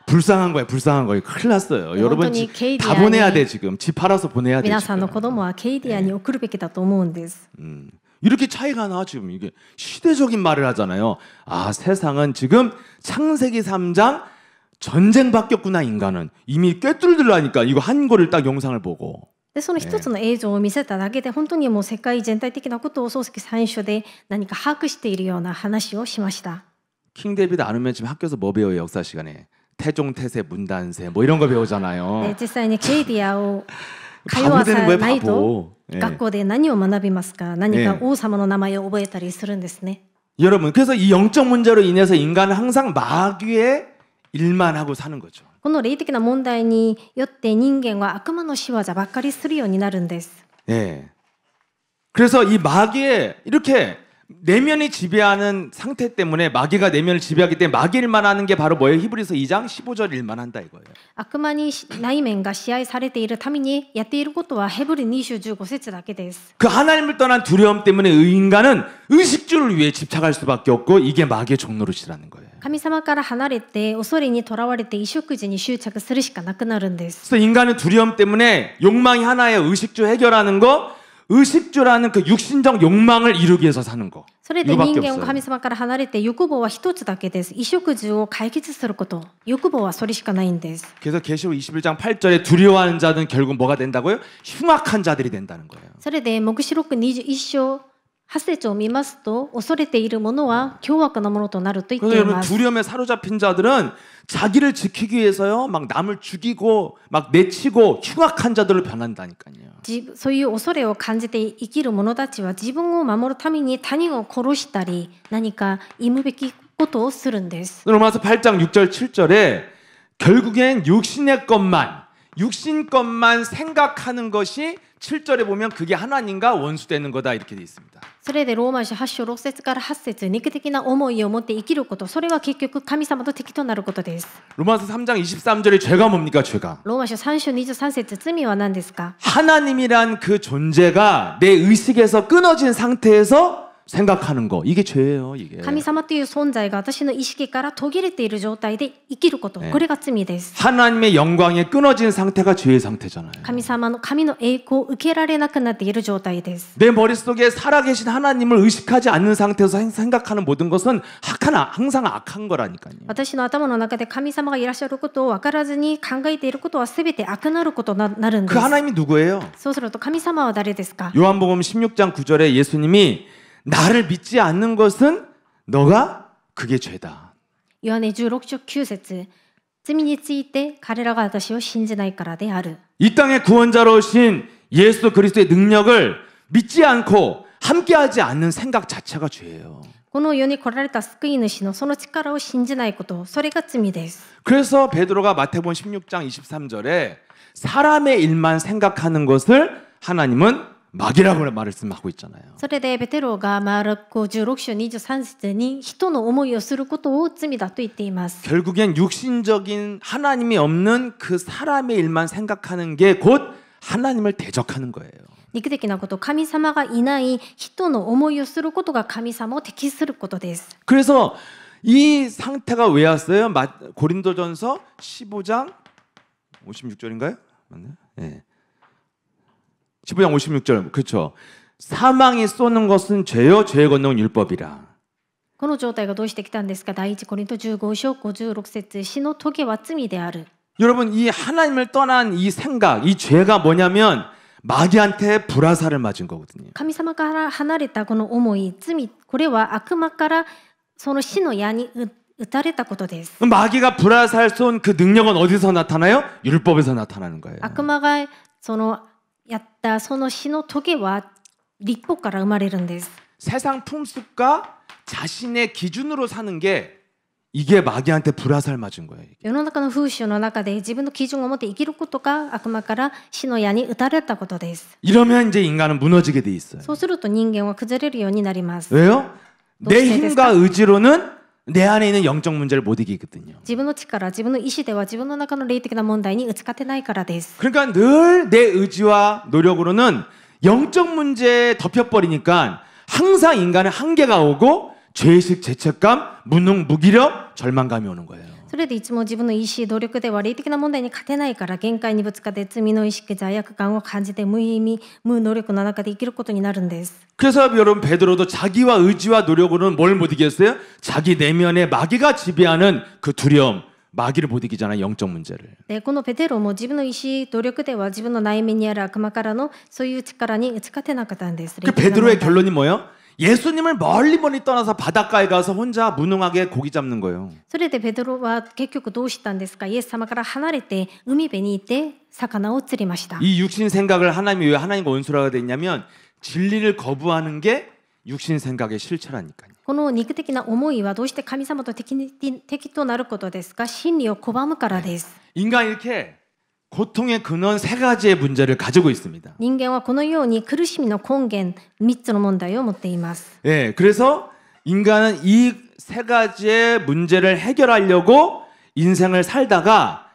불쌍한 거야, 불쌍한 거야. 큰일 났어요. 여러분 다 보내야 돼 지금. 집 팔아서 보내야 돼. 皆さんの子供はケイディアに送るべきだと思うんです。 이렇게 차이가 나 지금 이게 시대적인 말을 하잖아요. 아 세상은 지금 창세기 3장 전쟁 바뀌었구나 인간은 이미 꿰뚫들라니까 이거 한 거를 딱 영상을 보고. でその一つの映像を見せただけで本当にもう世界全体的なことを漱石三書で何か把握しているような話をしました。 킹 데비드 안 오면 지금 학교에서 뭐 배워요 역사 시간에? 태종 태세 문단세 뭐 이런 거 배우잖아요. で実際にケイディアを通わさないと学校で何を学びますか。何か王様の名前を覚えたりするんですね。 여러분 그래서 이 영적 문제로 인해서 인간은 항상 마귀의 일만 하고 사는 거죠. この霊的な問題によって人間は悪魔の仕業ばっかりするようになるんです。 예. 그래서 이 마귀의 이렇게 내면이 지배하는 상태 때문에 마귀가 내면을 지배하기 때문에 마귀 일만 하는 게 바로 뭐예요? 히브리서 2장 15절 일만 한다 이거예요. 悪魔に内面が支配されているためにやっていることはヘブル20、15節だけです。 그 하나님을 떠난 두려움 때문에 인간은 의식주를 위해 집착할 수밖에 없고 이게 마귀의 종노릇이라는 거예요. 神様から離れて恐れにとらわれて衣食住に執着するしかなくなるんです。 그래서 인간은 두려움 때문에 욕망이 하나예요. 의식주 해결하는 거. 의식주라는 그 육신적 욕망을 이루기 위해서 사는 거. それで人間は神様から離れて欲望は一つだけです。衣食住を解決すること。欲望はそれしかないんです。 그래서 계시록 21장 8절에 두려워하는 자들은 결국 뭐가 된다고요? 흉악한 자들이 된다는 거예요. それで黙示録21章8節を見ますと恐れているものは凶悪なものとなると言ってい 그래서 여러분 ます。 두려움에 사로잡힌 자들은 자기를 지키기 위해서요, 막 남을 죽이고 막 내치고 흉악한 자들로 변한다니까요. そういう恐れを感じて生きる者たちは自分を守るために他人を殺したり何か忌むべきことをするんです。 로마서 8장 6절 7절에 결국엔 육신의 것만 생각하는 것이 7절에 보면 그게 하나님과 원수되는 거다 이렇게 돼 있습니다. それでローマ書8章6節から8節肉的な思いを持って生きることそれは結局神様と敵となることです。 로마서 3장 23절에 죄가 뭡니까? 죄가 ローマ書3章23節罪は何ですか。 하나님이란 그 존재가 내 의식에서 끊어진 상태에서 생각하는 거 이게 죄예요. 이게 神様という存在が私の意識から途切れている状態で生きること、これが罪です。 하나님의 영광에 끊어진 상태가 죄의 상태잖아요. 神の栄光を受けられなくなっている状態です。 내 머릿속에 살아계신 하나님을 의식하지 않는 상태에서 생각하는 모든 것은 항상 악한 거라니까요. 私の頭の中で神様がいらっしゃることを分からずに考えていることは全て悪なることになるんで 그 す。 하나님이 누구예요? そうすると神様は誰ですか。 요한복음 16장 9절에 예수님이 나를 믿지 않는 것은 너가 그게 죄다. ヨハネ16章9節罪について彼らが私を信じないからである。 이 땅의 구원자로 오신 예수 그리스도의 능력을 믿지 않고 함께하지 않는 생각 자체가 죄예요. この世に来られた救い主のその力を信じないこと、それが罪です。 그래서 베드로가 마태복음 16장 23절에 사람의 일만 생각하는 것을 하나님은 마귀라고 말씀하고 있잖아요. それでペテロがマルコ16章23節に人の思いをすることを罪だと言っています。 결국엔 육신적인 하나님이 없는 그 사람의 일만 생각하는 게 곧 하나님을 대적하는 거예요. 肉的なこと、神様がいない人の思いをすることが神様を敵することです。 그래서 이 상태가 왜 왔어요? 고린도전서 15장 56절인가요? 맞나요? 네. 15장 56절 그렇죠. 사망이 쏘는 것은 죄요 죄의 권능은 율법이라. この状態がどうしてきたんですか。第一コリント15章56節死の棘は罪である。 여러분 이 하나님을 떠난 이 생각, 이 죄가 뭐냐면 마귀한테 불화살을 맞은 거거든요. 神様から離れたこの思い、罪、これは悪魔からその死の矢に打たれたことです。 마귀가 불화살 쏜 그 능력은 어디서 나타나요? 율법에서 나타나는 거예요. 悪魔がそのやったその死の棘は立法から生まれるんです。 세상 풍습과 자신의 기준으로 사는 게 이게 마귀한테 불화살 맞은 거예요. 世の中の風習の中で自分の基準を持って生きることが悪魔から死の矢に打たれたことです。 이러면 이제 인간은 무너지게 돼 있어요. そうすると人間は崩れるようになります。 왜요? 내 어떻게 힘과 의지로는 내 안에 있는 영적 문제를 못 이기거든요. 自分の力、自分の意志では自分の中の霊的な問題に打ち勝てないからです。 그러니까 늘 내 의지와 노력으로는 영적 문제에 덮여버리니까 항상 인간은 한계가 오고 죄의식, 죄책감, 무능, 무기력, 절망감이 오는 거예요. それでいつも自分の意志、努力では霊的な問題に勝てないから限界にぶつかって罪の意識、罪悪感を感じて無意味、無能力の中で生きることになるんです。 그래서 여러분 베드로도 자기와 의지와 노력으로는 뭘 못 이겼어요? 자기 내면에 마귀가 지배하는 그 두려움, 마귀를 못 이기잖아요. 영적 문제를. でこのペテロも自分の意志、努力では自分の内面にある悪魔からのそういう力に打ち勝てなかったんです。 그 베드로의 결론이 뭐예요? 예수님을 멀리 떠나서 바닷가에 가서 혼자 무능하게 고기 잡는 거예요. それでペテロは結局どうしたんですか？イエス様から離れて海辺に行って魚を釣りました。 이 육신 생각을 하나님이 왜 하나님과 원수라고 됐냐면 진리를 거부하는 게 육신 생각의 실체라니까요. この肉的な思いはどうして神様と敵となることですか？真理を拒むからです。 인간 이렇게 고통의 근원 세 가지의 문제를 가지고 있습니다. 人間はこのように苦しみの根源3つの問題を持っています。 예, 그래서 인간은 이 세 가지의 문제를 해결하려고 인생을 살다가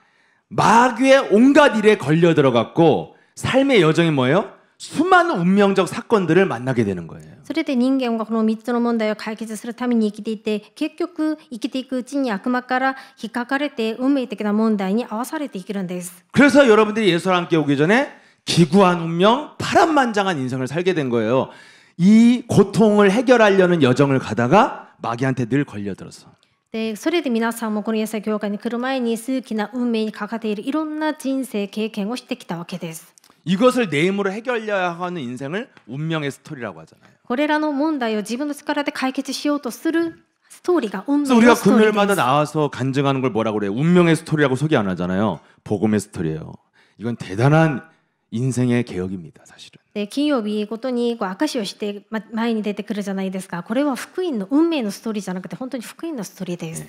마귀의 온갖 일에 걸려 들어갔고 삶의 여정이 뭐예요? 수많은 운명적 사건들을 만나게 되는 거예요. それで人間はこの3つの問題を解決するために生きていて、結局生きていくうちに悪魔から引っかかれて運命的な問題に合わされていけるんです。 그래서 여러분들이 예수와 함께 오기 전에 기구한 운명, 파란만장한 인생을 살게 된 거예요. 이 고통을 해결하려는 여정을 가다가 마귀한테 늘 걸려들어서. でそれで皆さんもこのイエス教会に来る前に数奇な運命にかかっているいろんな人生経験をしてきたわけです。 이것을 내 힘으로 해결해야 하는 인생을 운명의 스토리라고 하잖아요. これらの問題を自分の力で解決しようとするストーリーが運命 그래서 の 우리가 ストーリー 금요일마다 です。 나와서 간증하는 걸 뭐라고 그래요? 운명의 스토리라고 소개 안 하잖아요. 복음의 스토리예요. 이건 대단한 인생의 개혁입니다, 사실은. で金曜日ごとに証しをして前に出てくるじゃないですか。これは福音の運命のストーリーじゃなくて本当に福音のストーリーです。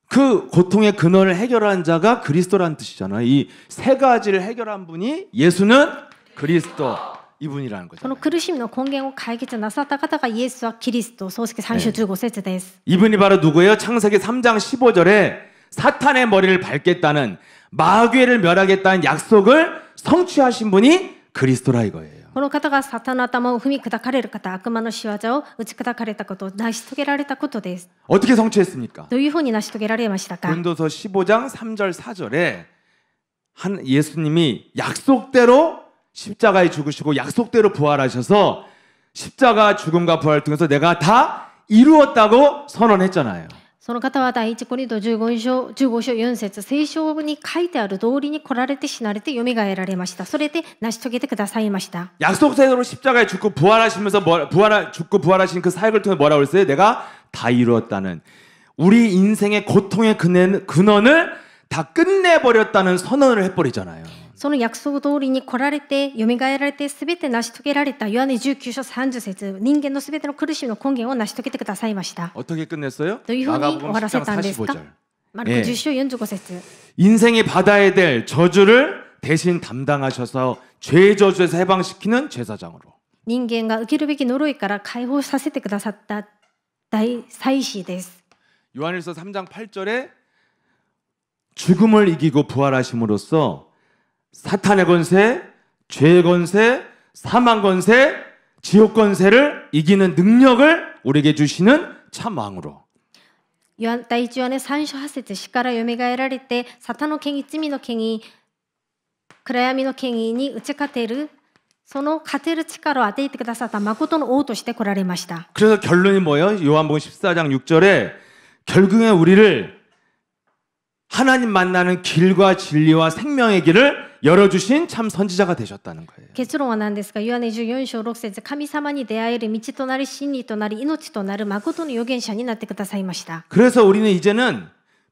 그 고통의 근원을 해결한 자가 그리스도라는 뜻이잖아요. 이 세 가지를 해결한 분이 예수는 그리스도 이분이라는 こ 거죠. の苦しみの根源を解決なさった方がイエスはキリスト。創世記3章15節です。 이분이 바로 누구예요? 창세기 3장 15절에 사탄의 머리를 밟겠다는 마귀를 멸하겠다는 약속을 성취하신 분이 그리스도라 이거예요. この方がサタンの頭を踏み砕かれる方、悪魔の仕業を打ち砕かれたこと、成し遂げられたことです。 어떻게 성취했습니까? どういうふうに成し遂げられましたか？ 고린도서 15장 3절 4절에 예수님이 약속대로 십자가에 죽으시고 약속대로 부활하셔서 십자가 죽음과 부활을 통해서 내가 다 이루었다고 선언했잖아요. その方は第一コリント15章4節、聖書に書いてある通りに来られて死なれて蘇られました。それで成し遂げてくださいました。 약속대로 십자가에 죽고 부활하시면서 죽고 부활하신 그 사역을 통해 뭐라고 그랬어요? 내가 다 이루었다는 우리 인생의 고통의 근원을 다 끝내버렸다는 선언을 해버리잖아요. その約束通りに来られて蘇られて全て成し遂げられたヨハネ19章30節、人間の全ての苦しみの根源を成し遂げてくださいました。 어떻게 끝냈어요? どういうふうに終わらせたんですか？ 45절. マルコ10章45節。 인생이 받아야 될 저주를 대신 담당하셔서 죄의 저주에서 해방시키는 제사장으로. 人間が受けるべき呪いから解放させてくださった大祭司です。 요한일서 3장 8절에 죽음을 이기고 부활하심으로써 사탄의 권세, 죄의 권세, 사망 권세, 지옥 권세를 이기는 능력을 우리에게 주시는 참 왕으로. 第一ヨハネ3章8節、死から蘇られてサタンの権威、罪の権威、暗闇の権威に打ち勝てる、その勝てる力を与えてくださった誠の王として来られました。 그래서 결론이 뭐예요? 요한복음 14장 6절에 결국에 우리를 하나님 만나는 길과 진리와 생명의 길을 열어주신 참 선지자가 되셨다는 거예요. 結論は何ですか。ヨハネ14章6節、神様に出会える道となり真理となり命となる誠の預言者になってくださいました。 그래서 우리는 이제는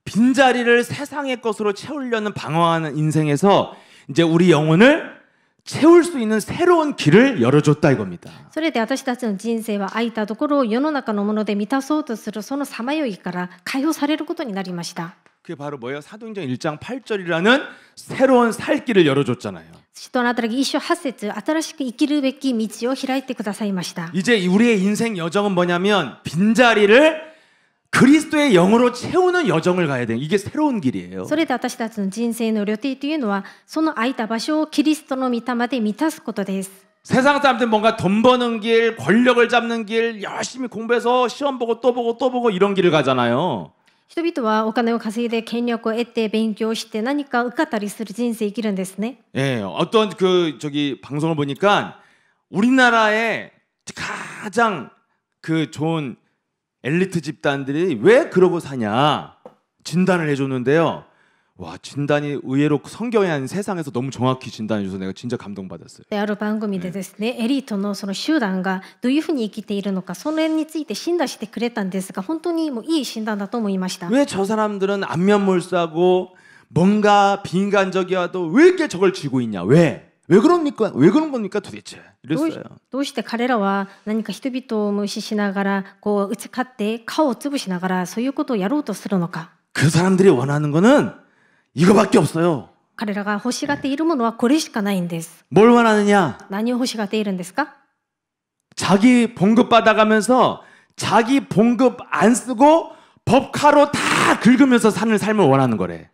빈자리를 세상의 것으로 채우려는 방황하는 인생에서 이제 우리 영혼을 채울 수 있는 새로운 길을 열어줬다 이겁니다. それで私たちの人生は空いたところを世の中のもので満たそうとするそのさまよいから解放されることになりました。 그게 바로 뭐예요? 사도행전 1장 8절이라는 새로운 살 길을 열어줬잖아요. 使徒の働き1章8節、新しく生きるべき道を開いてくださいました。 이제 우리의 인생 여정은 뭐냐면 빈자리를 그리스도의 영으로 채우는 여정을 가야 돼요. 이게 새로운 길이에요. それで私たちの人生の予定というのはその空いた場所をキリストの御霊で満たすことです。 세상 사람들은 뭔가 돈 버는 길, 권력을 잡는 길, 열심히 공부해서 시험 보고 또 보고 또 보고 이런 길을 가잖아요. 人々はお金を稼いで権力を得て勉強して何か受かったりする人生生きるんですね。 예, 어떤 그 저기 방송을 보니까 우리나라의 가장 그 좋은 엘리트 집단들이 왜 그러고 사냐 진단을 해줬는데요. 와, 진단이 의외로 성경에 아닌 세상에서 너무 정확히 진단해줘서 내가 진짜 감동받았어요. である番組でですね、エリートのその集団がどういうふうに生きているのか、それについて診断してくれたんですが、本当にもういい診断だと思いました。 왜 저 사람들은 안면몰수하고 뭔가 비인간적이어도 왜 이렇게 저걸 쥐고 있냐? 왜 그럽니까? 왜 그런 겁니까 도대체? 이랬어요. どうして彼らは何か人々を無視しながらこう打ち勝って顔を潰しながらそういうことをやろうとするのか。 그 사람들이 원하는 거는 이거밖에 없어요. 彼らが欲しがっているものはこれしかないんです。 뭘 원하느냐? 何を欲しがっているんですか。 자기 봉급 받아가면서 자기 봉급 안 쓰고 법카로 다 긁으면서 사는 삶을 원하는 거래.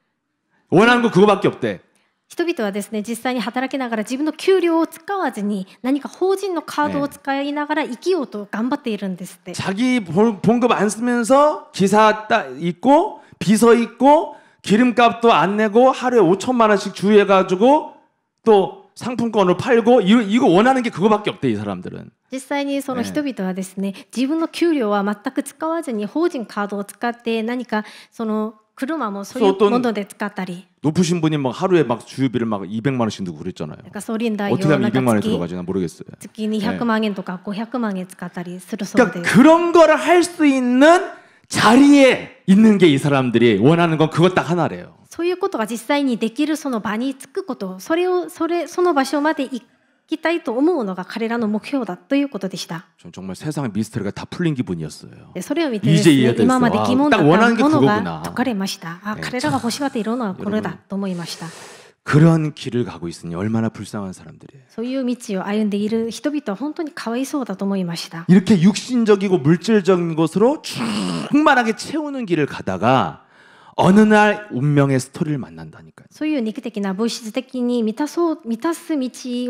원하는 거 그거밖에 없대. 人々はですね、実際に働きながら自分の給料を使わずに何か法人のカードを使いながら生きようと頑張っているんですって。 자기 봉급 안 쓰면서 기사 있고 비서 있고 기름값도 안 내고 하루에 5천만 원씩 주유해가지고 또 상품권을 팔고 이거 원하는 게 그거밖에 없대 이 사람들은. 実際にその人々はですね、自分の給料は全く使わずに法人カードを使って何かその車もそういうもので使ったり。 높으신 분이 막 하루에 막 주유비를 막 200만 원씩 넣고 그랬잖아요. なんか総理大 어떻게 用 하면 なんか 200만 원이 들어가지 난 모르겠어요. 月に100万円とか500万円使ったりするそうで 그러니까 す。 그런 거를 할 수 있는 자리에 있는 게 이 사람들이 원하는 건 그것 딱 하나래요. そういうことが実際にできるその場に着くこと、その場所まで行きたいと思うのが彼らの目標だということでした。 전 정말 세상의 미스터리가 다 풀린 기분이었어요. でそれを見てですね、 이해됐어. 今まで疑問だったも 딱 원하는 게 の 그거구나. が解かれました。あ、彼らが欲しがっているのはこれだと思いました。 그런 길을 가고 있으니 얼마나 불쌍한 사람들이에요. そういう道を歩んでいる人々は本当にかわいそうだと思いました。 이렇게 육신적이고 물질적인 것으로 충만하게 채우는 길을 가다가 어느 날 운명의 스토리를 만난다니까요. そういう肉的な物質的に満たす道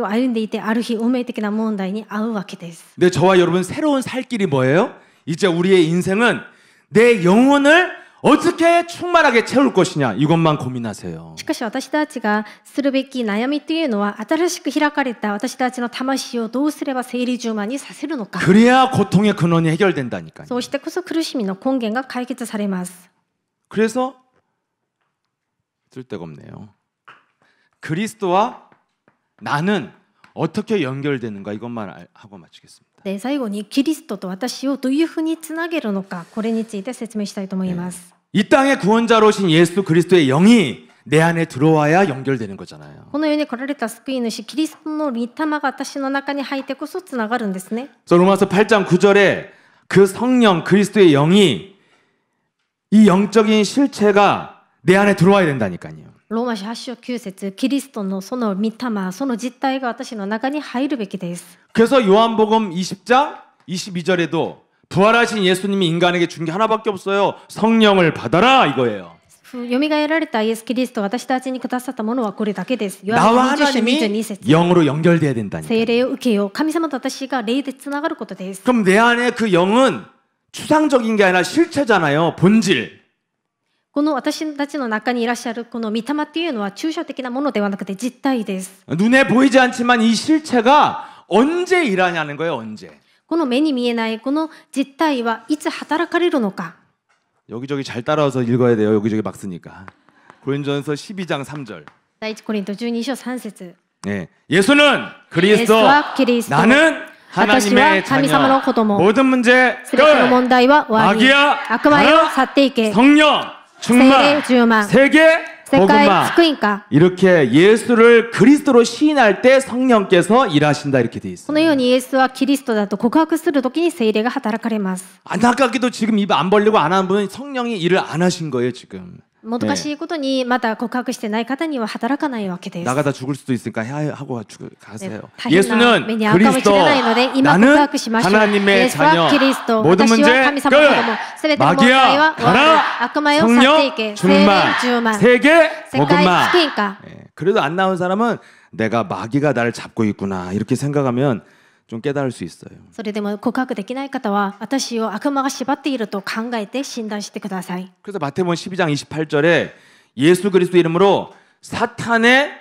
を歩んでいて、ある日運命的な問題に遭うわけです。 근데 저와 여러분 새로운 살 길이 뭐예요? 이제 우리의 인생은 내 영혼을 어떻게 충만하게 채울 것이냐 이것만 고민하세요. しかし私たちがするべき悩みというのは、新しく開かれた私たちの魂をどうすれば整理充満にさせるのか。 그래야 고통의 근원이 해결된다니까요. そうしてこそ苦しみの根源が解決されます。 그래서 쓸데가 없네요. 그리스도와 나는 어떻게 연결되는가 이것만 하고 마치겠습니다. で最後にキリストと私をどういうふうにつなげるのか、これについて説明したいと思います。 이 땅의 구원자로 오신 예수 그리스도의 영이 내 안에 들어와야 연결되는 거잖아요. この世に来られた救い主キリストの御霊が私の中に入ってこそつながるんですね。 그래서 로마서 8장 9절에 그 성령 그리스도의 영이 이 영적인 실체가 내 안에 들어와야 된다니까요. ローマ書8章9節、キリストのその御霊、その実体が私の中に入るべきです。 그래서 요한복음 20장 22절에도 부활하신 예수님이 인간에게 준 게 하나밖에 없어요. 성령을 받아라 이거예요. よみがえられたイエス・キリストが私たちにくださったものはこれだけです。ヨハ 나와 ネ20章 하나님이 22節、 영으로 연결돼야 된다니까. 聖霊を受けよう。神様と私が霊でつながることです。 그럼 내 안에 그 영은 추상적인 게 아니라 실체잖아요. 본질. この私たちの中にいらっしゃるこの御霊っていうのは抽象的なものではなくて実体です。 눈에 보이지 않지만 이 실체가 언제 일하냐는 거예요. 언제. この目に見えないこの実体はいつ働かれるのか。 여기저기 잘 따라와서 읽어야 돼요. 여기저기 막 쓰니까. 고린도전서 12장 3절. 第一コリント12章3節 네. 예수는 그리스도, 예수와 그리스도. 나는 하나님의 神様の子 자녀. 供 모든 문제 すべての問題は終わり 마귀야 悪魔よ去っていけ 성령 精霊 충만 充満 세계 世界 복음화 福音化 이렇게 예수를 그리스도로 시인할 때 성령께서 일하신다 이렇게 돼 こ 있어요. のようにイエスはキリストだと告白するときに聖霊が働かれます 안타깝게도 지금 입 안 벌리고 안 하는 분은 성령이 일을 안 하신 거예요 지금. もどかしいことにまだ告白してない方には働かないわけです 나가다 죽을 수도 있으니까 하고 가세요. 大変な目 예수는 に遭うかもし 그리스도 れないので今告 나는 白しましょうイ 하나님의 エスは 자녀 キリスト 모든 私 문제 は神様の子供すべての問題は 마귀야 終わる 가라 悪魔よ去ってい 성령 け聖霊 충만 充満 세계 世界 복음화 福音化 예, 그래도 안 나온 사람은 내가 마귀가 나를 잡고 있구나 이렇게 생각하면 좀 깨달을 수 있어요. それでも告白できない方は私を悪魔が縛っていると考えて診断してください 그래서 마태복음 12장 28절에 예수 그리스도 이름으로 사탄의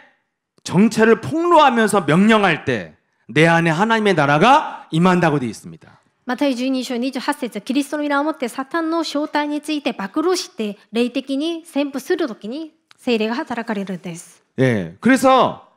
정체를 폭로하면서 명령할 때 내 안에 하나님의 나라가 임한다고 되어 있습니다. マタイ12章28節キリストの皆をもってサタンの正体について暴露して霊的に宣布するときに聖霊が働かれるんです 예, 그래서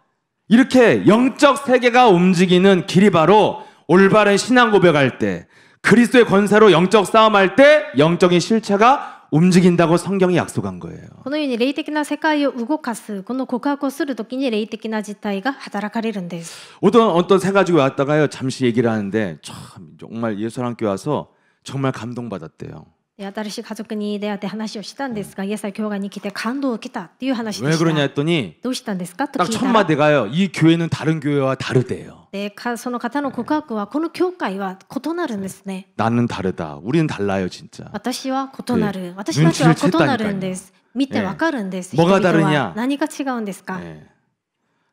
이렇게 영적 세계가 움직이는 길이 바로 올바른 신앙 고백할 때 그리스도의 권세로 영적 싸움할 때 영적인 실체가 움직인다고 성경이 약속한 거예요. このように霊的な世界を動かすこの告白をするときに霊的な実態が働かれるんです 어떤 새 가지고 왔다가요 잠시 얘기를 하는데 참 정말 예수님께 와서 정말 감동받았대요. で新しい家族に出会って話をしたんですが、イエスは教会に来て感動を受けたっていう話で 왜 した。 그러냐 했더니 どうしたんですかと 딱 聞い 첫 たら、 마디가요. 이 교회는 다른 교회와 다르대요. その方の告白はこの教会は異なるんですね。 나는 다르다. 우리는 달라요, 진짜. 私は異なる。ね私たちは異なるんです。見てわかるんです。 뭐가 人々 다르냐 は何が違うんですか。 예.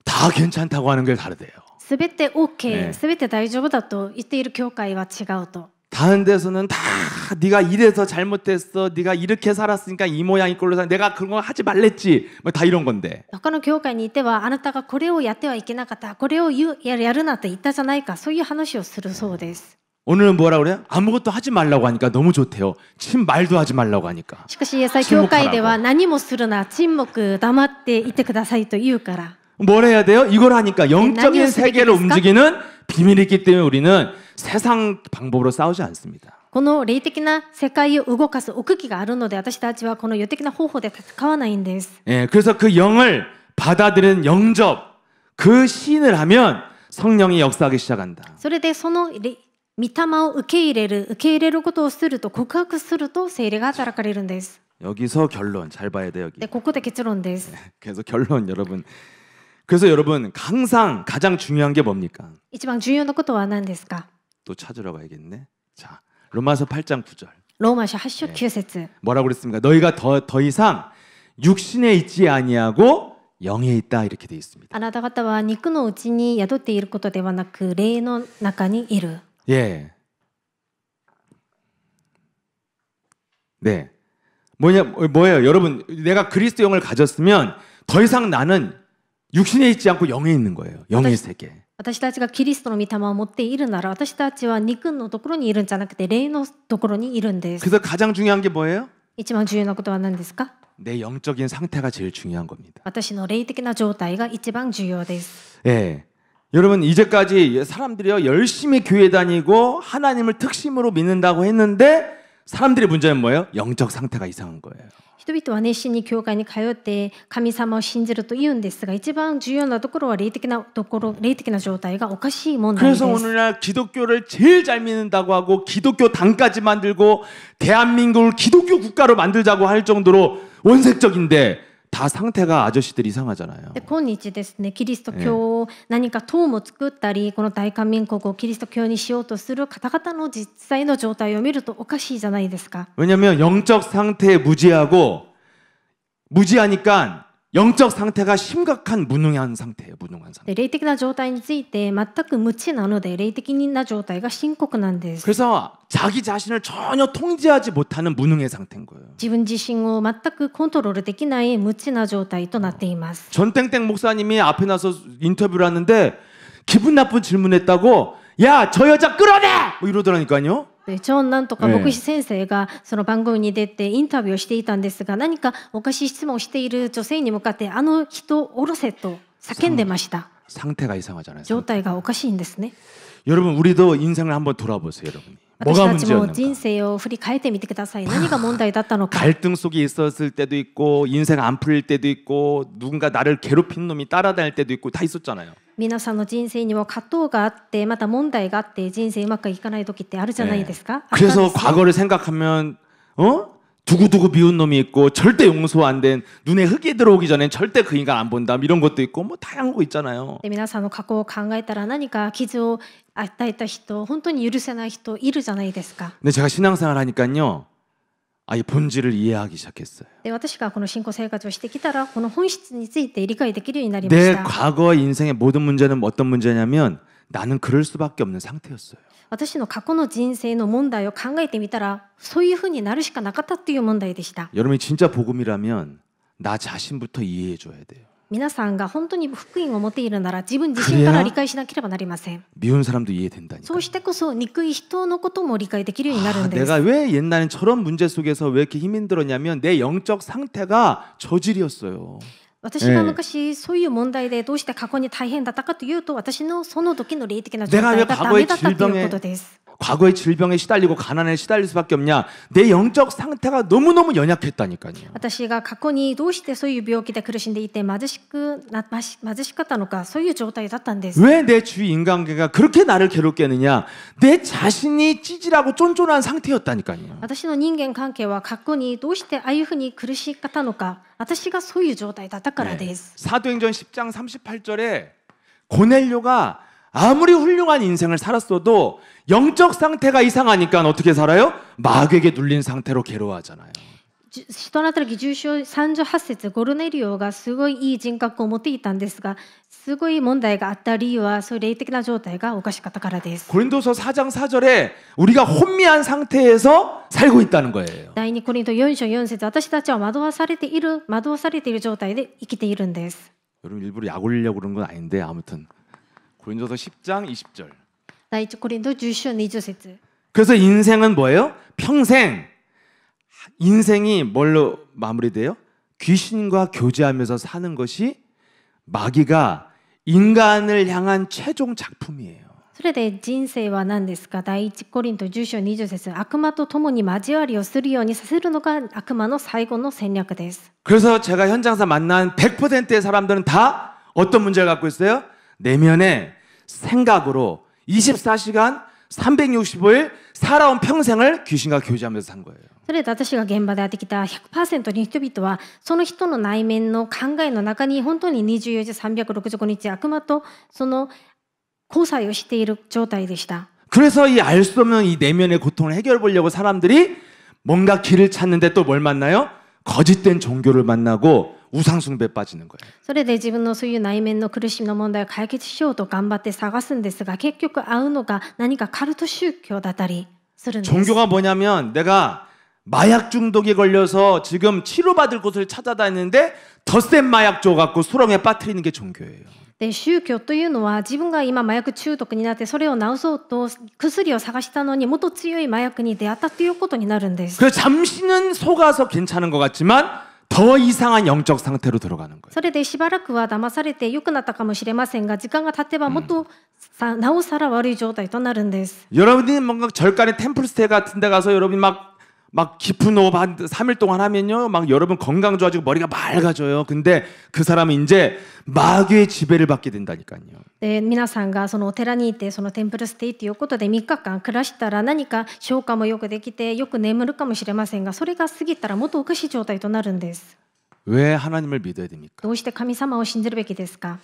다 괜찮다고 하는 게 다르대요. すべて OK、ねすべて大丈夫だと言っている教会は違うと。 다른 데서는 다 네가 이래서 잘못했어. 네가 이렇게 살았으니까 이 모양 이 꼴로 살. 내가 그런 거 하지 말랬지. 뭐 다 이런 건데. 他の教会にいてはあなたがこれをやってはいけなかった、これをやるなと言ったじゃないか、そういう話をするそうです。 오늘은 뭐라 그래요? 아무것도 하지 말라고 하니까 너무 좋대요. 침 말도 하지 말라고 하니까. しかしイエスは教会では何もするな、沈黙、黙っていてくださいと言うから。 뭘 해야 돼요? 이걸 하니까 영적인何をすべきですか? 세계를 움직이는 비밀이 있기 때문에 우리는 세상 방법으로 싸우지 않습니다. この霊的な世界を動かす奥義があるので、私たちはこの世的な方法で戦わないんです。 예, 그래서 그 영을 받아들이는 영접, 그 시인을 하면 성령이 역사하기 시작한다. それでその御霊を受け入れることをすると、告白すると聖霊が働かれるんです。 여기서 결론 잘 봐야 돼 여기. で、ここで結論です。 그래서 결론 여러분. 그래서 여러분 항상 가장 중요한 게 뭡니까? 一番重要なことは何ですか？ 또 찾으러 가야겠네. 자, 로마서 8장 9절. ローマ書8章9節 뭐라고 그랬습니까? 너희가 더 이상 육신에 있지 아니하고 영에 있다 이렇게 돼 있습니다. あなた方は肉のうちに宿っていることではなく、霊の中にいる。 예. 네. 뭐예요? 여러분, 내가 그리스도 영을 가졌으면 더 이상 나는 육신에 있지 않고 영에 있는 거예요. 영의 세계. 私たちがキリストの御霊を持っているなら、私たちは肉のところにいるんじゃなくて霊のところにいるんです。 그래서 가장 중요한 게 뭐예요? 一番重要なことは何ですか？ 내 영적인 상태가 제일 중요한 겁니다. 私の霊的な状態が一番重要です。 예. 여러분 이제까지 사람들이요 열심히 교회 다니고 하나님을 특심으로 믿는다고 했는데 사람들의 문제는 뭐예요? 영적 상태가 이상한 거예요. 人々は熱心に教会に通って神様を信じると言うんですが、一番重要なところは霊的な状態がおかしい問題です。 그래서 오늘날 기독교를 제일 잘 믿는다고 하고 기독교 당까지 만들고 대한민국을 기독교 국가로 만들자고 할 정도로 원색적인데 다 상태가 아저씨들 이상하잖아요. で今日ですね、キリスト教を何か党も作ったり、この大韓民国をキリスト教にしようとする方々の実際の状態を見るとおかしいじゃないですか。 왜냐하면 영적 상태에 무지하니까 영적 상태가 심각한 무능한 상태예요. 무능한 상태. で霊的な状態について全く無知なので、霊的な状態が深刻なんです。 그래서 자기 자신을 전혀 통제하지 못하는 무능의 상태인 거예요. 自分自身を全くコントロールできない無知な状態となっています。 전땡땡 목사님이 앞에 나서 인터뷰를 하는데 기분 나쁜 질문했다고 야, 저 여자 끌어내! 뭐 이러더라니까요. でチョンなんとかええ牧師先生がその番組に出てインタビューをしていたんですが、何かおかしい質問をしている女性に向かってあの人を下ろせと叫んでました。 상태가 이상하잖아요. 状態がおかしいんですね。 여러분, 우리도 인생을 한번 돌아보세요, 여러분. 私 뭐가 たちも 문제였는가? 人生を振り返ってみてください。何が問題だったのか。 갈등 속에 있었을 때도 있고 인생 안 풀릴 때도 있고 누군가 나를 괴롭힌 놈이 따라다닐 때도 있고 다 있었잖아요. 皆さんの人生にも葛藤があってまた問題があって人生うまくいかない時ってあるじゃないですか。 그래서 과거를 생각하면 두고두고 미운 놈이 있고 절대 용서 안 된 눈에 흙이 들어오기 전엔 절대 그 인간 안 본다 이런 것도 있고 뭐 다양한 거 있잖아요. で皆さんの過去を考えたら何か傷を与えた人、本当に許せない人いるじゃないですか。 근데 제가 신앙생활 하니까요. 아예 본질을 이해하기 시작했어요. で私がこの信仰生活をしてきたらこの本質について理解できるようになりま 내 した。 과거 인생의 모든 문제는 어떤 문제냐면 나는 그럴 수밖에 없는 상태였어요. 私の過去の人生の問題を考えてみたらそういうふうになるしかなかったっていう問題でした。 여러분이 진짜 복음이라면 나 자신부터 이해해 줘야 돼요. 皆さんが本当に福音を持っているなら自分自身から理解しなければなりません。 미운 사람도 이해된다니까. そうしてこそ憎い人のことも理解できるようになる 아, んです。 내가 왜 옛날엔 저런 문제 속에서 왜 이렇게 힘이 들었냐면 내 영적 상태가 저질이었어요. 私が昔そういう問題でどうして過去に大変だったかというと私のその時の霊的な状態がダメだったということです。 과거의 질병에 시달리고 가난에 시달릴 수밖에 없냐? 내 영적 상태가 너무너무 연약했다니까요. 私が過去にどうしてそういう病気で苦しんでいて貧しかったのかそういう状態だったんです。 왜 내 주위 인간관계가 그렇게 나를 괴롭게 했느냐? 내 자신이 찌질하고 쫀쫀한 상태였다니까요. 私の人間関係は過去にどうしてああいうふうに苦しかったのか私がそういう状態だったからです。 사도행전 10장 38절에 고넬료가 아무리 훌륭한 인생을 살았어도 영적 상태가 이상하니까 어떻게 살아요? 마귀에게 눌린 상태로 괴로워하잖아요. 使徒の働き10章38節ゴルネリオがすごいいい人格を持っていたんですがすごい問題があった理由はそういう霊的な状態がおかしかったからです。 고린도서 4장 4절에 우리가 혼미한 상태에서 살고 있다는 거예요. 第2コリント4章4節私たちは惑わされている状態で生きているんです。 여러분 일부러 약 올리려고 그런 건 아닌데 아무튼 고린도서 10장 20절. 第1コリント10章20節 그래서 인생은 뭐예요? 평생 인생이 뭘로 마무리돼요? 귀신과 교제하면서 사는 것이 마귀가 인간을 향한 최종 작품이에요. それで人生は何ですか。第1コリント10章20節悪魔と共に交わりをするようにさせるのが悪魔の最後の戦略です。 그래서 제가 현장에서 만난 100%의 사람들은 다 어떤 문제를 갖고 있어요? 내면의 생각으로 24시간 365일 살아온 평생을 귀신과 교제하면서 산 거예요. それで私が現場で会ってきた 100% の人々はその人の内面の考えの中に本当に24時365日悪魔とその交際をしている状態でした。 그래서 이 알 수 없는 이 내면의 고통을 해결해 보려고 사람들이 뭔가 길을 찾는데 또 뭘 만나요? 거짓된 종교를 만나고 우상숭배에 빠지는 거예요. それで自分のそういう内面の苦しみの問題を解決しようと頑張って探すんですが結局会うのが何かカルト宗教だったりするんです。 종교가 뭐냐면 내가 마약 중독에 걸려서 지금 치료받을 곳을 찾아다니는데 더 센 마약 줘갖고 수렁에 빠뜨리는 게 종교예요. で宗教というのは自分が今麻薬中毒になってそれを治そうと薬を探したのにもっと強い麻薬に出会ったということになるんです。 그래서 잠시는 속아서 괜찮은 것 같지만 더 이상한 영적 상태로 들어가는 거예요. それでしばらくは騙されて良くなったかもしれませんが時間が経てばもっとなおさら悪い状態となるんです。 여러분이 뭔가 절간에 템플스테이 같은 데 가서 여러분이 막 깊은 호흡 한 3일 동안 하면요 막 여러분 건강 좋아지고 머리가 맑아져요. 근데 그 사람은 이제 마귀의 지배를 받게 된다니까요. で皆さんがそのお寺にいてそのテンプルステイということで3日間暮らしたら何か消化もよくできてよく眠るかもしれませんがそれが過ぎたらもっとおかしい状態となるんです。 왜 하나님을 믿어야 됩니까? どうして神様を信じるべきですか。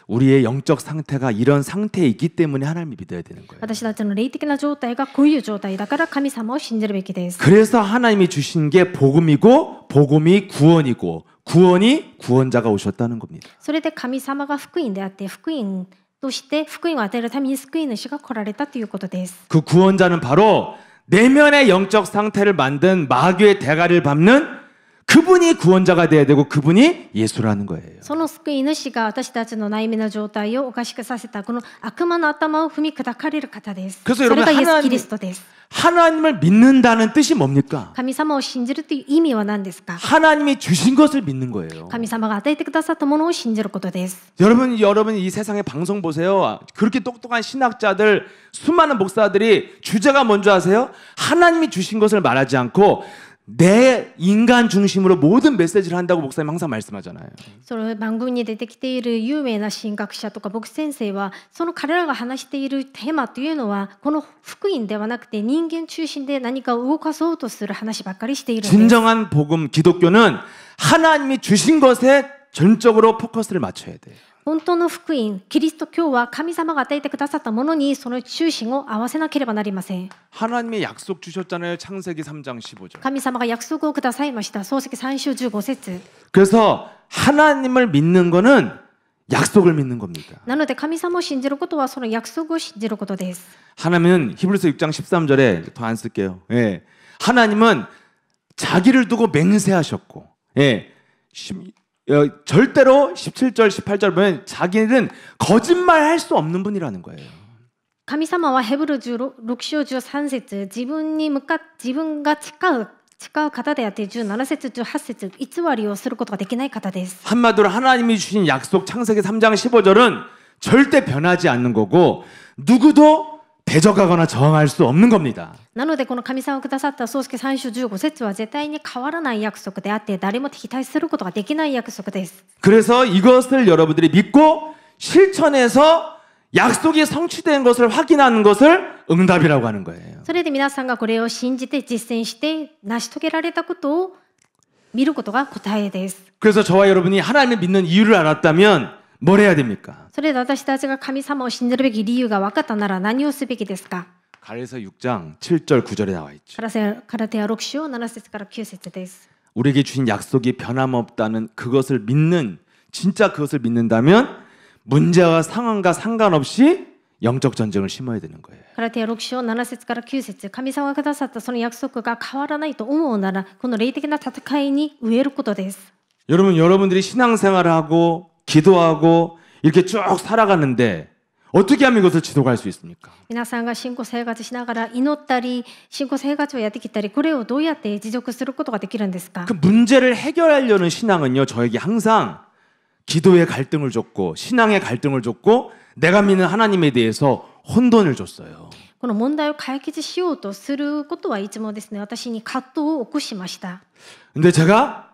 우리의 영적 상태가 이런 상태에 있기 때문에 하나님을 믿어야 되는 거예요. 私たちの霊的な状態がこういう状態だから神様を信じるべきです。 그래서 하나님이 주신 게 복음이고 복음이 구원이고 구원이 구원자가 오셨다는 겁니다. それで神様が福音であって福音として福音を与えるために救い主が来られたということです。 그 구원자는 바로 내면의 영적 상태를 만든 마귀의 대가를 밟는 그분이 구원자가 돼야 되고 그분이 예수라는 거예요. その救い主が私たちの悩みの状態をおかしくさせたこの悪魔の頭を踏み砕かれる方です。 그래서 それがイエス・ 여러분 キリストです。 하나님을 믿는다는 뜻이 뭡니까? 神様を信じるという意味は何ですか？ 하나님이 주신 것을 믿는 거예요. 神様が与えてくださったものを信じることです。 여러분 이 세상의 방송 보세요. 그렇게 똑똑한 신학자들, 수많은 목사들이 주제가 뭔지 아세요? 하나님이 주신 것을 말하지 않고 내 인간 중심으로 모든 메시지를 한다고 목사님 항상 말씀하잖아요. その番組に出てきている有名な神学者とか牧師先生はその彼らが話しているテーマというのはこの福音ではなくて人間中心で何かを動かそうとする話ばっかりしているんです。 진정한 복음 기독교는 하나님이 주신 것에 전적으로 포커스를 맞춰야 돼요. 本当の福音、キリスト教は神様が与えてくださったものにその中心を合わせなければなりません。 하나님의 약속 주셨잖아요. 창세기 3장 15절. 神様が約束をくださいました。創世記3章15節。 그래서 하나님을 믿는 거는 약속을 믿는 겁니다. なので神様を信じることはその約束を信じることです。 하나님은 히브리서 6장 13절에 더 안 쓸게요. 예. 하나님은 자기를 두고 맹세하셨고, 예. 절대로 17절, 18절 보면 자기는 거짓말할 수 없는 분이라는 거예요. 神様はヘブル16章13節自分が誓う方であって17節18節偽りをすることができない方です。 한마디로 하나님이 주신 약속 창세기 3장 15절은 절대 변하지 않는 거고 누구도 대적하거나 저항할 수 없는 겁니다. なのでこの神様がくださった創世記3章15節は絶対に変わらない約束であって誰も敵対することができない約束です。 그래서 이것을 여러분들이 믿고 실천해서 약속이 성취된 것을 확인하는 것을 응답이라고 하는 거예요. それで皆さんがこれを信じて実践して成し遂げられたことを見ることが答えです。 그래서 저와 여러분이 하나님을 믿는 이유를 알았다면 뭘 해야 됩니까? それで私たちが神様を信じるべき理由が分かったなら何をすべきですか？ 갈라디아서 6장 7절 9절에 나와 있죠. カラテヤ6章7節から9節です。 우리에게 주신 약속이 변함없다는 그것을 믿는 진짜 그것을 믿는다면 문제와 상황과 상관없이 영적 전쟁을 심어야 되는 거예요. カラテヤ6章7節から9節神様がくださったその約束が変わらないと思うならこの霊的な戦いに植えることです。 여러분들이 신앙생활을 하고 기도하고 이렇게 쭉 살아가는데 어떻게 하면 이것을 지속할 수 있습니까? 皆さんが信仰生活しながら祈ったり信仰生活をやってきたりこれをどうやって持続することができるんですか？ 그 문제를 해결하려는 신앙은요 저에게 항상 기도의 갈등을 줬고 신앙의 갈등을 줬고 내가 믿는 하나님에 대해서 혼돈을 줬어요. この問題を解決しようとすることはいつもですね私に葛藤を起こしました。 근데 제가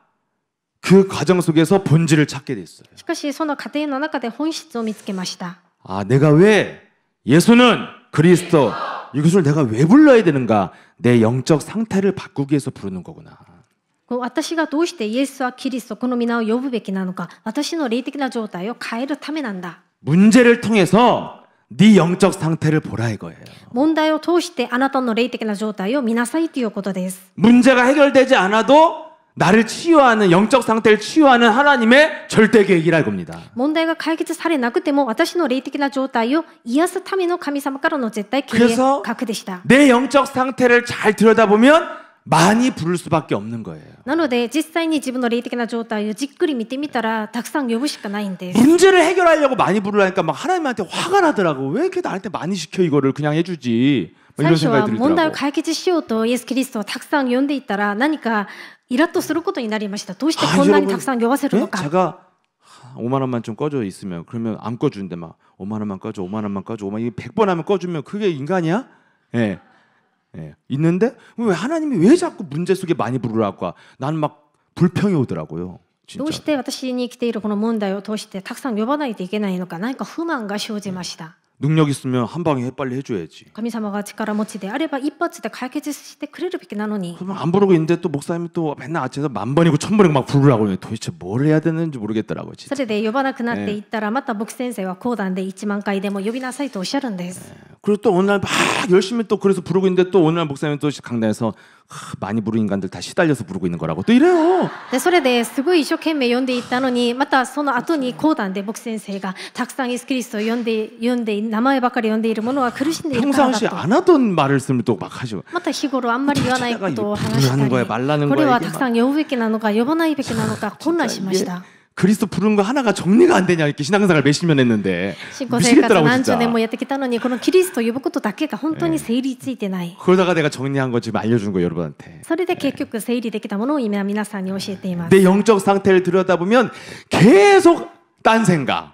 그 과정 속에서 본질을 찾게 됐어요. しかしその過程の中で本質を見つけました。 아, 내가 왜 예수는 그리스도 이것을 내가 왜 불러야 되는가? 내 영적 상태를 바꾸기 위해서 부르는 거구나. 私がどうしてイエスはキリストこの皆を呼ぶべきなのか私の霊的な状態を変えるためなんだ。 문제를 통해서 네 영적 상태를 보라 이거예요. 問題を通してあなたの霊的な状態を見なさいということです。 문제가 해결되지 않아도 나를 치유하는 영적 상태를 치유하는 하나님의 절대 계획이라 이겁니다. 問題が解決されなくても私の霊的な状態を癒すための神様からの絶対計画でした。 내 영적 상태를 잘 들여다보면 많이 부를 수밖에 없는 거예요. なので実際に自分の霊的な状態をじっくり見てみたらたくさん呼ぶしかないんです。 문제를 해결하려고 많이 부르려니까 막 하나님한테 화가 나더라고. 왜 이렇게 나한테 많이 시켜 이거를 그냥 해주지. 最初は問題を解決しようとイエス・キリストをたくさん呼んでいったら何かイラッとすることになりました。どうしてこんなにたくさん呼ばせるのか。 제가 5만 원만 좀 꺼줘 있으면 그러면 안 꺼주는데 막 5만 원만 꺼줘, 5만 원만 꺼줘, 5만 이게 100번 하면 꺼주면 그게 인간이야? 예. 예. 있는데 왜 하나님이 왜 자꾸 문제 속에 많이 부르라고? 나는 막 불평이 오더라고요. どうして私に来ているこの問題を通してたくさん呼ばないといけないのか何か不満が生じました。 능력 있으면 한 방에 빨리 해줘야지. 神様が力持ちであれば一発で解決してくれるべきなのに 그러면 안 부르고 있는데 또 목사님이 또 맨날 아침에서 1000번이고 1000번이고 막 부르라고 해요. 도대체 뭘 해야 되는지 모르겠더라고요. そ 진짜. れで呼ばなくなっていったらまた牧先生は講談で1万回でも呼びなさいとおっしゃるんです。 그리고 또 어느 날 막 열심히 또 그래서 부르고 있는데 또 어느 날 목사님이 또 강단에서 많이 부르는 인간들 다 시달려서 부르고 있는 거라고 또 이래요. でそれですごい一生懸命読んでいったのに、またその後に講談で牧先生がたくさんイエス・キリストを読んで名前ばかり読んでいる者は苦しんでいるから 평상시 だと。 안 하던 말씀을 또 막 하시고 また日頃あんまり言わないことを話した 하는 거야 り、 말라는 これ 거야 は 이게 たく 막 さん呼ぶべきなのか呼ばないべきなのか混乱しまし 이게 た。 그리스도 부르는 거 하나가 정리가 안 되냐 이렇게 신앙생활 몇십 년 했는데 信仰生活 미치겠더라고 何十 진짜. 年もやってきたのに、このキリストを呼ぶことだけが本当に整理ついてない。 그러다가 내가 정리한 거 지금 알려준 거 여러분한테. それで結局整理できたものを今皆さんに教えています。 내 영적 상태를 들여다보면 계속 딴 생각.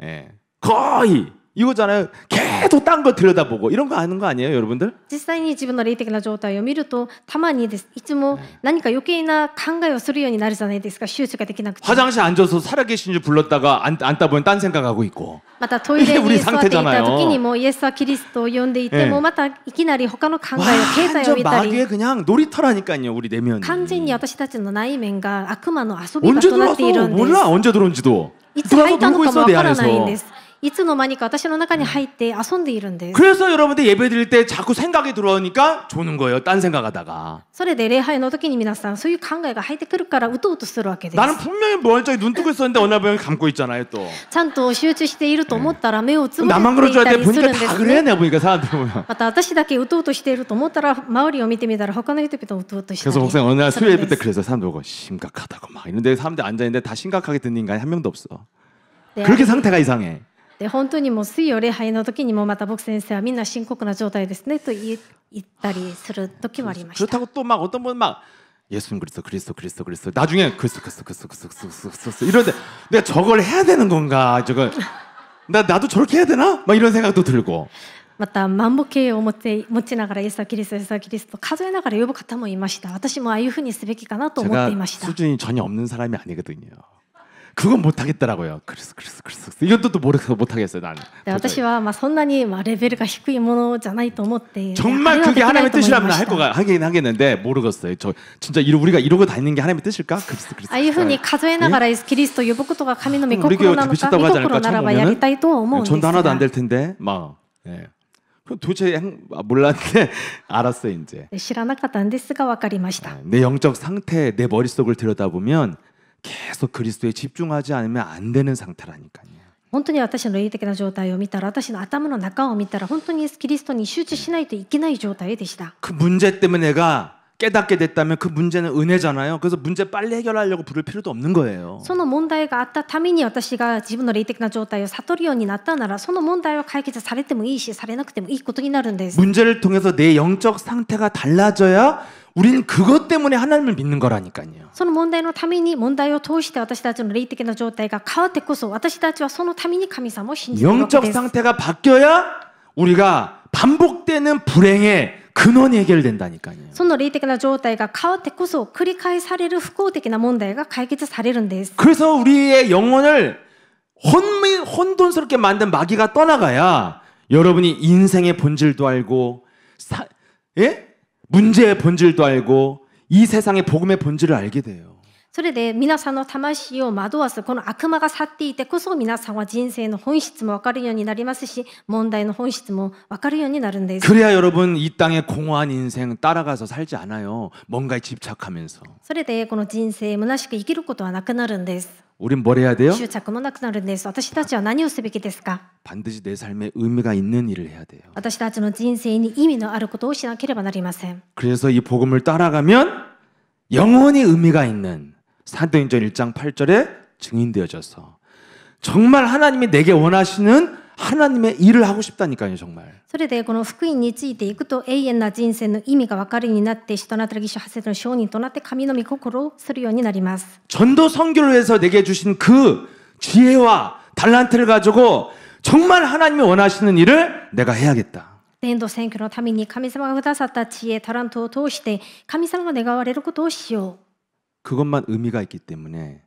예. 거의 이거잖아요. 계속 딴 거 들여다보고 이런 거 아는 거 아니에요, 여러분들? 実際に自分の霊的な状態を見ると、たまにです。いつも何か余計な考えをするようになるじゃないですか。集中ができなくて。 화장실 앉아서 살아계신 줄 불렀다가 앉다 보면 딴 생각하고 있고. またトイレに座っていた時にもイエスはキリストを呼んでいても、またいきなり他の考えを経済を 완전 見たり、 마귀의 그냥 놀이터라니까요, 우리 내면이. 完全に私たちの内面が悪魔の遊び場 언제 となっている 들어와서 んです。 몰라, 언제 들어온지도. いつ入 들어와서 ったの 놀고 かも 있어 わ 내 からないん 안에서. です。いつの間にか私の中に入って遊んでいるんです。 그래서 여러분들 예배 드릴 때 자꾸 생각이 들어오니까 조는 거예요. 딴 생각하다가. それで礼拝の時に皆さんそういう考えが入ってくるからうとうとするわけです。 나는 분명히 멀쩡히 눈 뜨고 있었는데 어느 날 보면 감고 있잖아요, 또. ちゃんと集中していると思ったら目をつぶ 나만 って 그런 い 줄 た 알때 りす 보니까 るんで 다 す 그래 ね。 내가 보니까 사람들 보면. また私だけうとうとしていると思ったら周りを見てみたら他の人々うとうとした 그래서 り 목사님 어느 날 す 수요 るん 예배 で 때 す。 그래서 사람들 보고 심각하다고 막 이런데 사람들 앉아있는데 다 심각하게 듣는 인간이 한 명도 없어. で 그렇게 상태가 이상해. で本当にもう水曜礼拝の時にもまた僕先生はみんな深刻な状態ですねと言ったりする時もありました。 그렇다고 또 막 어떤 분은 막 예수님 그리스도 나중에 그리스도 이런데 내가 저걸 해야 되는 건가 저걸 나도 저렇게 해야 되나 막 이런 생각도 들고 また万母経を持ちながらイエスはキリストイエスはキリスト数えながら呼ぶ方もいました。私もああいうふうにすべきかなと思っていまし 제가 た。 수준이 전혀 없는 사람이 아니거든요. 그건 못하겠더라고요. 그리스도 이것도 또 못하겠어요 나는. で私はまあそんなにまあレベルが低いものじゃないと思って 정말 あれはで 그게 きない 하나님의 と思い 뜻이라면 まし 할 た。 거가 하겠는데 모르겠어요. 저 진짜 우리가 이러고 다니는 게 하나님의 뜻일까? 그리스도 ああいうふうに数えながらイエスキリストを呼ぶことが神の御心なのか、御 미쳤다고 하지 心 않을까? なら 처음 ばやり 보면은 たいとは思うんです 전도 하나도 안 が、 될 텐데 막 예. 도대체 몰랐는데 알았어요 이제. 知らなかったんですが分かりました。 내 영적 상태, 내 머릿속을 들여다보면 계속 그리스도에 집중하지 않으면 안 되는 상태라니까요. 本当に私の霊的な状態を見たら、私の頭の中を見たら、本当にイエスキリストに集中しないといけない状態でした。 그 문제 때문에 내가 깨닫게 됐다면 그 문제는 은혜잖아요. 그래서 문제 빨리 해결하려고 부를 필요도 없는 거예요. その問題があったために私が自分の霊的な状態を悟るようになったなら、その問題は解決されてもいいし、されなくてもいいことになるんです。 문제를 통해서 내 영적 상태가 달라져야 우리는 그것 때문에 하나님을 믿는 거라니까요. その問題のために、問題を通して私たちの霊的な状態が変わってこそ、私たちはそのために神様を信じるわけ 영적 です。 상태가 바뀌어야 우리가 반복되는 불행의 근원이 해결된다니까요. その霊的な状態が変わってこそ、繰り返される不幸的な問題が解決されるんです。 그래서 우리의 영혼을 혼돈스럽게 만든 마귀가 떠나가야 여러분이 인생의 본질도 알고 문제의 본질도 알고 이 세상의 복음의 본질을 알게 돼요. それで皆さんの魂を惑わすこの悪魔が去っていてこそ、皆さんは人生の本質も分かるようになりますし、問題の本質も分かるようになるんです。 그래야 여러분 이 땅의 공허한 인생 따라가서 살지 않아요. 뭔가에 집착하면서. それでこの人生虚しく生きることはなくなるんです。 우린 뭘 해야 돼요? 執着もなくなるんです。私たちは何をすべきですか？ 반드시 내 삶에 의미가 있는 일을 해야 돼요. 私たちの人生に意味のあることをしなければなりません。 그래서 이 복음을 따라가면 영원히 의미가 있는 사도행전 1장 8절에 증인되어져서 정말 하나님이 내게 원하시는 하나님의 일을 하고 싶다니까요, 정말. それでこの福音についていくと、永遠な人生の意味が分かるようになって、使徒なったら義手発生の証人となって神の御心をするようになります。 전도 선교를 해서 내게 주신 그 지혜와 달란트를 가지고 정말 하나님이 원하시는 일을 내가 해야겠다. 伝道選挙のために神様がくださった知恵、タラントを通して神様が願われることをしよう。 그것만 의미가 있기 때문에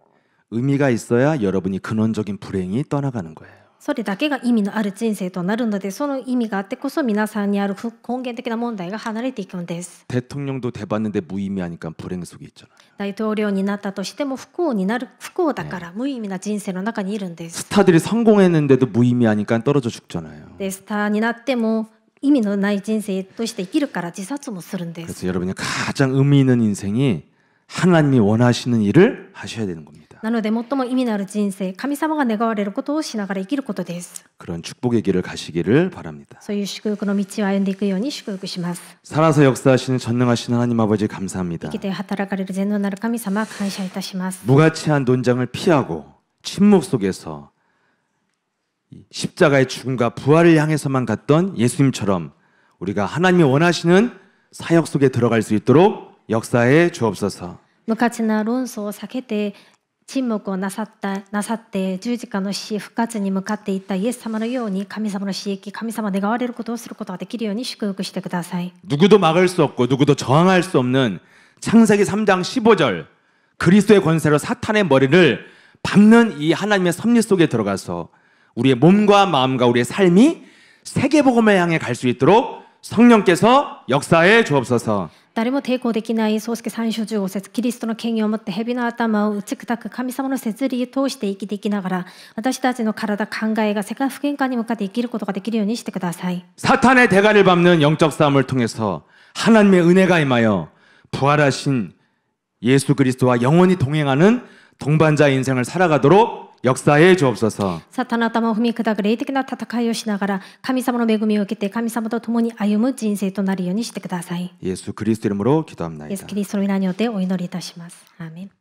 의미가 있어야 여러분이 근원적인 불행이 떠나가는 거예요. それだけが意味のある人生となるので、その意味があってこそ皆さんにある根源的な問題が離れていくんです。 대통령도 돼봤는데 무의미하니까 불행 속에 있잖아요. 大統領になったとしても不幸だから無意味な人生の中にいるんです。 스타들이 성공했는데도 무의미하니까 떨어져 죽잖아요. でスターになっても意味のない人生として生きるから自殺もするんです。 그래서 여러분이 가장 의미 있는 인생이 하나님이 원하시는 일을 하셔야 되는 겁니다. なので最も意味のある人生、神様が願われることをしながら生きることです。 그런 축복의 길을 가시기를 바랍니다. そういう祝福の道を歩んでいくように祝福します。 살아서 역사하시는 전능하신 하나님 아버지 生 감사합니다. きて働かれる全能なる神様、感謝いたします。 무가치한 논장을 피하고 침묵 속에서 이 십자가의 죽음과 부활을 향해서만 갔던 예수님처럼 우리가 하나님이 원하시는 사역 속에 들어갈 수 있도록 역사해 주옵소서. 無価値な論争を避けて沈黙をなさって十字架の死復活に向かっていったイエス様のように神様の刺激、神様願われることをすることができるように祝福してください。 누구도 막을 수 없고 누구도 저항할 수 없는 창세기 3장 15절 그리스도의 권세로 사탄의 머리를 밟는 이 하나님의 섭리 속에 들어가서 우리의 몸과 마음과 우리의 삶이 세계복음을 향해 갈 수 있도록 성령께서 역사해 주옵소서. 誰も抵抗できない創世3章15節キリストの権威を持って蛇の頭を打ち砕く神様の摂理を通して生きていきながら私たちの体、考えが世界不喧嘩に向かって生きることができるようにしてください。 사탄의 대가를 밟는 영적 싸움을 통해서 하나님의 은혜가 임하여 부활하신 예수 그리스도와 영원히 동행하는 동반자 인생을 살아가도록 역사해 주옵소서. サタンの頭を踏み砕く霊的な戦いをしながら神様の恵みを受けて神様と共に歩む人生となるようにしてください。 예수 그리스도 이름으로 イエス 기도합니다. キリストの皆によってお祈りいたします。アーメン。